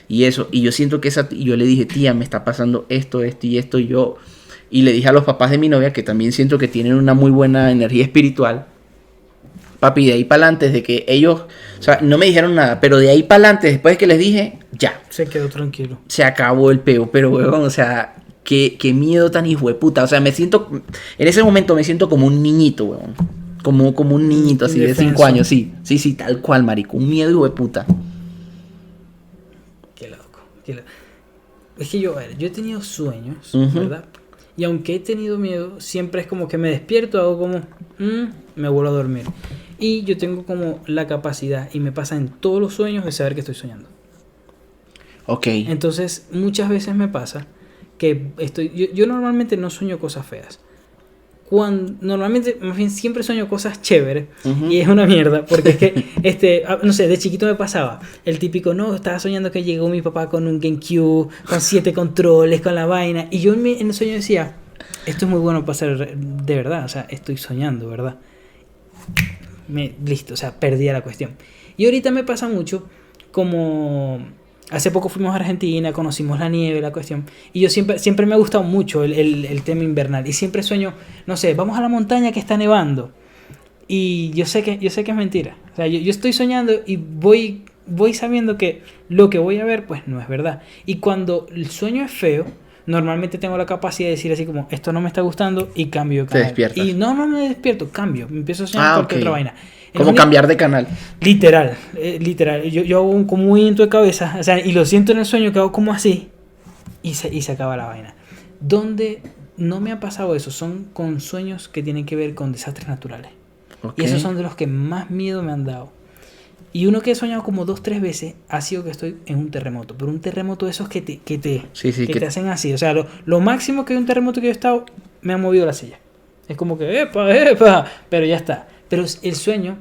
Speaker 2: y eso. Y yo siento que yo le dije, tía, me está pasando esto y esto. Y le dije a los papás de mi novia, que también siento que tienen una muy buena energía espiritual. Papi, de ahí para adelante, desde que ellos, o sea, no me dijeron nada, pero de ahí para adelante, después de que les dije, ya.
Speaker 1: Se quedó tranquilo.
Speaker 2: Se acabó el peo, pero weón, o sea... Qué miedo tan hijo de puta. O sea, en ese momento me siento como un niñito, weón. Como un niñito así de 5 años, sí. Sí, tal cual, marico. Un miedo hijo de puta.
Speaker 1: Qué loco. Es que yo he tenido sueños, ¿verdad? Y aunque he tenido miedo, siempre es como que me despierto, hago como, me vuelvo a dormir. Y yo tengo como la capacidad, y me pasa en todos los sueños, de saber que estoy soñando.
Speaker 2: Ok.
Speaker 1: Entonces, muchas veces me pasa que yo normalmente no sueño cosas feas. Normalmente, más bien, siempre sueño cosas chéveres. Y es una mierda, porque es que, no sé, de chiquito me pasaba el típico, no, estaba soñando que llegó mi papá con un GameCube, con 7 controles, con la vaina. Y yo en el sueño decía, esto es muy bueno para ser de verdad, o sea, estoy soñando, ¿verdad? Listo, o sea, perdí la cuestión. Y ahorita me pasa mucho como... Hace poco fuimos a Argentina, conocimos la nieve, la cuestión. Y yo siempre me ha gustado mucho el tema invernal. Y siempre sueño, no sé, vamos a la montaña que está nevando. Y yo sé que es mentira. O sea, yo estoy soñando y voy sabiendo que lo que voy a ver, pues no es verdad. Y cuando el sueño es feo, normalmente tengo la capacidad de decir así como, esto no me está gustando y cambio de canal.
Speaker 2: Te despiertas.
Speaker 1: Y no me despierto, cambio. Me empiezo a soñar cualquier otra vaina.
Speaker 2: Como cambiar de canal.
Speaker 1: Literal. Yo hago como un movimiento de cabeza, o sea, y lo siento en el sueño que hago como así y se acaba la vaina. Donde no me ha pasado eso son con sueños que tienen que ver con desastres naturales. Okay. Y esos son de los que más miedo me han dado. Y uno que he soñado como 2-3 veces ha sido que estoy en un terremoto, pero un terremoto de esos que te hacen así. O sea, lo máximo que hay un terremoto que yo he estado, me ha movido la silla. Es como que, epa, pero ya está. Pero el sueño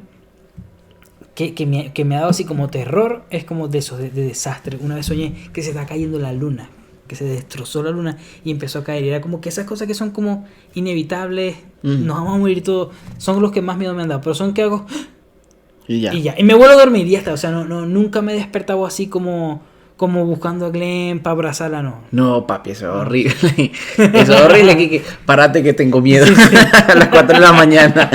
Speaker 1: que me ha dado así como terror es como de esos, de desastre. Una vez soñé que se está cayendo la luna, que se destrozó la luna y empezó a caer. Y era como que esas cosas que son como inevitables, nos vamos a morir todos, son los que más miedo me han dado. Pero son que hago y ya. Y me vuelvo a dormir y ya está. O sea, nunca me he despertado así como buscando a Glenn para abrazarla, no.
Speaker 2: No, papi, eso es horrible. Eso es horrible, Kike. Párate que tengo miedo. Sí. A las 4 de la mañana.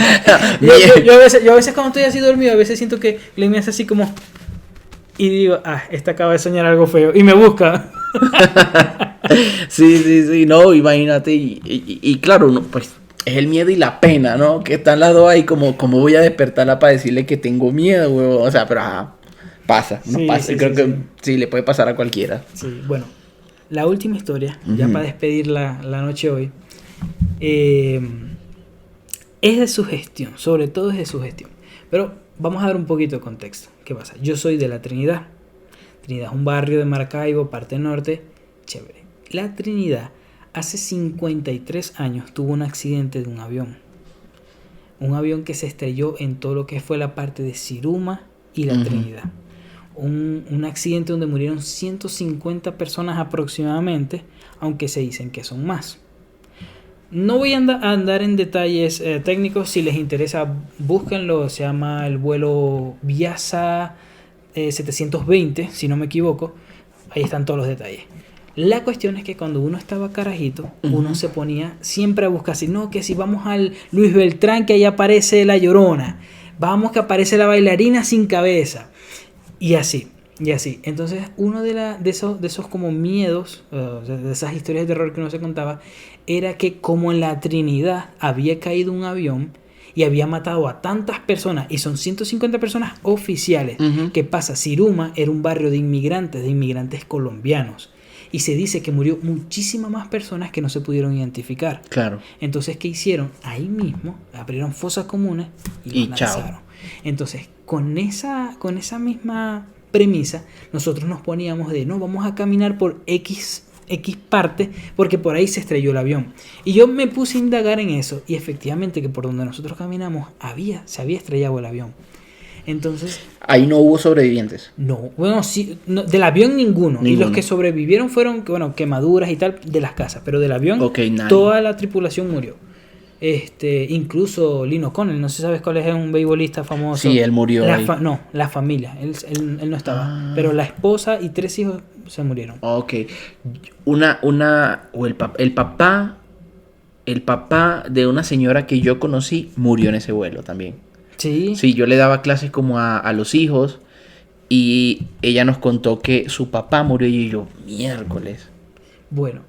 Speaker 1: Yo a veces cuando estoy así dormido, a veces siento que Glenn me hace así como... Y digo, esta acaba de soñar algo feo. Y me busca.
Speaker 2: Sí, no, imagínate. Y claro, no, pues es el miedo y la pena, ¿no? Que están las dos ahí como voy a despertarla para decirle que tengo miedo, huevón. O sea, pero pasa, no pasa. Creo que sí, le puede pasar a cualquiera.
Speaker 1: Sí, bueno. la última historia, ya para despedir la noche hoy, es de sugestión, sobre todo es de sugestión. Pero vamos a dar un poquito de contexto. ¿Qué pasa? Yo soy de La Trinidad. Trinidad es un barrio de Maracaibo, parte norte, chévere. La Trinidad hace 53 años tuvo un accidente de un avión. Un avión que se estrelló en todo lo que fue la parte de Siruma y La Trinidad. Un accidente donde murieron 150 personas aproximadamente, aunque se dicen que son más. No voy a andar en detalles técnicos. Si les interesa, búsquenlo. Se llama el vuelo Viasa 720, si no me equivoco. Ahí están todos los detalles. La cuestión es que cuando uno estaba carajito, uno se ponía siempre a buscar, si no, que si vamos al Luis Beltrán, que ahí aparece la Llorona, vamos que aparece la bailarina sin cabeza, y así. Entonces, uno de esos como miedos, de esas historias de terror que uno se contaba, era que como en la Trinidad había caído un avión y había matado a tantas personas, y son 150 personas oficiales. ¿Qué pasa? Siruma era un barrio de inmigrantes colombianos. Y se dice que murió muchísimas más personas que no se pudieron identificar.
Speaker 2: Claro.
Speaker 1: Entonces, ¿qué hicieron? Ahí mismo abrieron fosas comunes y los lanzaron. Entonces, con esa misma premisa, nosotros nos poníamos de, no, vamos a caminar por X parte, porque por ahí se estrelló el avión. Y yo me puse a indagar en eso, y efectivamente que por donde nosotros caminamos se había estrellado el avión. Entonces,
Speaker 2: ahí no hubo sobrevivientes.
Speaker 1: No, bueno, sí, no, del avión ninguno. Y los que sobrevivieron fueron, bueno, quemaduras y tal de las casas, pero del avión toda la tripulación murió. Incluso Lino Connell, no sé si sabes cuál es, un beisbolista famoso.
Speaker 2: Sí, él murió.
Speaker 1: La familia, él no estaba, pero la esposa y 3 hijos se murieron.
Speaker 2: Ok. El papá de una señora que yo conocí murió en ese vuelo también.
Speaker 1: Sí.
Speaker 2: Sí, yo le daba clases como a los hijos y ella nos contó que su papá murió y yo, miércoles.
Speaker 1: Bueno,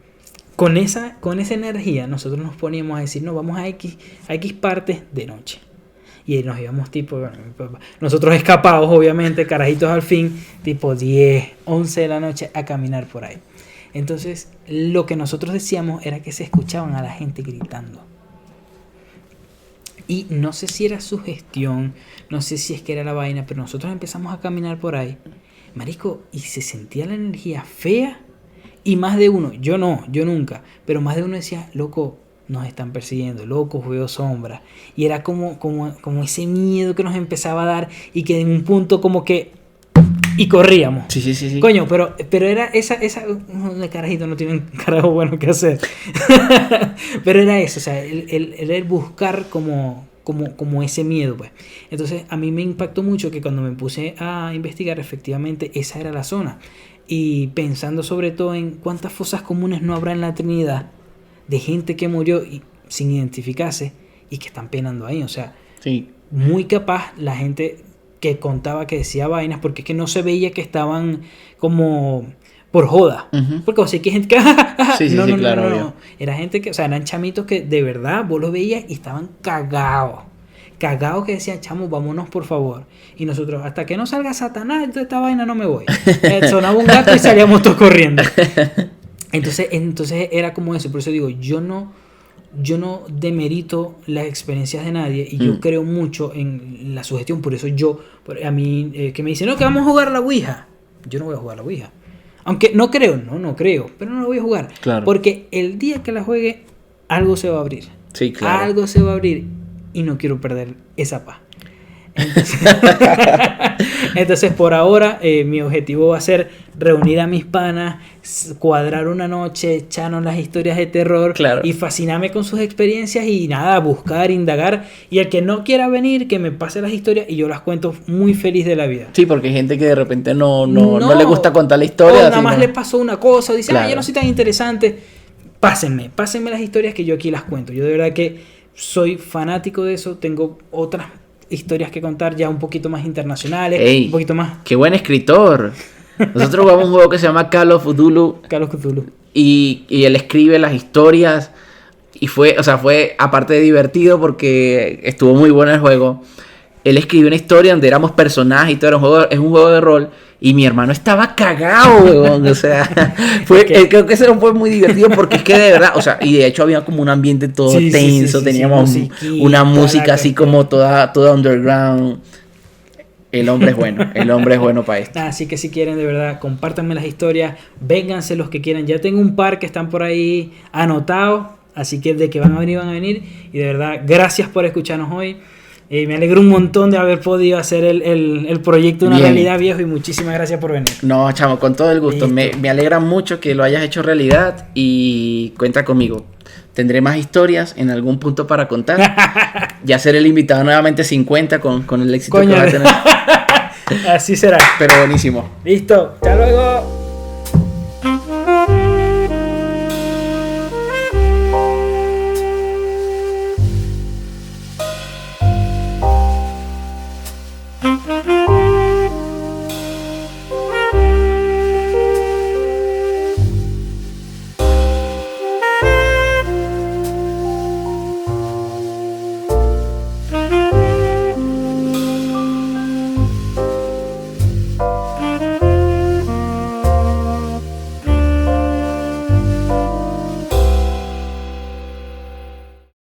Speaker 1: con esa energía nosotros nos poníamos a decir, no, vamos a X partes de noche. Y nos íbamos tipo, bueno, nosotros escapados obviamente, carajitos al fin, tipo 10, 11 de la noche a caminar por ahí. Entonces, lo que nosotros decíamos era que se escuchaban a la gente gritando. Y no sé si era sugestión, no sé si es que era la vaina, pero nosotros empezamos a caminar por ahí, marico, y se sentía la energía fea. Y más de uno, yo nunca, pero más de uno decía, loco, nos están persiguiendo, loco, veo sombras. Y era como ese miedo que nos empezaba a dar, y que en un punto como que... Y corríamos.
Speaker 2: Sí.
Speaker 1: Coño, pero era esa de carajito no tienen carajo bueno que hacer. Pero era eso, o sea, el buscar como ese miedo, pues. Entonces, a mí me impactó mucho que cuando me puse a investigar, efectivamente, esa era la zona. Y pensando sobre todo en cuántas fosas comunes no habrá en la Trinidad de gente que murió sin identificarse y que están penando ahí. O sea,
Speaker 2: sí.
Speaker 1: Muy capaz la gente que contaba, que decía vainas, porque es que no se veía que estaban como por joda. Porque o sea, que hay gente que... No. Era gente que, o sea, eran chamitos que de verdad vos los veías y estaban cagados, que decían, chamo, vámonos por favor. Y nosotros, hasta que no salga Satanás, entonces esta vaina no me voy. Sonaba un gato y salíamos todos corriendo. Entonces era como eso. Por eso digo, yo no demerito las experiencias de nadie, y yo creo mucho en la sugestión. Por eso a mí que me dicen, no, que vamos a jugar a la Ouija, yo no voy a jugar a la Ouija, aunque no creo, pero no la voy a jugar, claro. Porque el día que la juegue algo se va a abrir.
Speaker 2: Sí, claro.
Speaker 1: Algo se va a abrir y no quiero perder esa paz. Entonces por ahora mi objetivo va a ser reunir a mis panas, cuadrar una noche, echarnos las historias de terror, claro, y fascinarme con sus experiencias y nada, buscar, indagar, y el que no quiera venir, que me pase las historias y yo las cuento muy feliz de la vida.
Speaker 2: Sí, porque hay gente que de repente no le gusta contar la historia,
Speaker 1: o nada más le pasó una cosa, dice, claro, yo no soy tan interesante. Pásenme las historias que yo aquí las cuento. Yo de verdad que soy fanático de eso. Tengo otras historias que contar ya un poquito más internacionales.
Speaker 2: Ey,
Speaker 1: un poquito más...
Speaker 2: ¡Qué buen escritor! Nosotros jugamos un juego que se llama Call of Cthulhu. Y él escribe las historias. Y fue, aparte de divertido, porque estuvo muy bueno el juego. Él escribió una historia donde éramos personajes y todo. Es un juego de rol. Y mi hermano estaba cagado, weón. O sea, creo que eso fue muy divertido porque es que de verdad, o sea, y de hecho había como un ambiente todo tenso, teníamos una música así como toda underground. El hombre es bueno para esto.
Speaker 1: Así que si quieren, de verdad, compártanme las historias, vénganse los que quieran. Ya tengo un par que están por ahí anotados, así que de que van a venir. Y de verdad, gracias por escucharnos hoy. Me alegro un montón de haber podido hacer el proyecto una realidad, viejo, y muchísimas gracias por venir.
Speaker 2: No, chamo, con todo el gusto. Me alegra mucho que lo hayas hecho realidad y cuenta conmigo. Tendré más historias en algún punto para contar. Ya seré el invitado nuevamente 50 con el éxito que va a tener.
Speaker 1: Así será.
Speaker 2: Pero buenísimo.
Speaker 1: Listo. Hasta luego.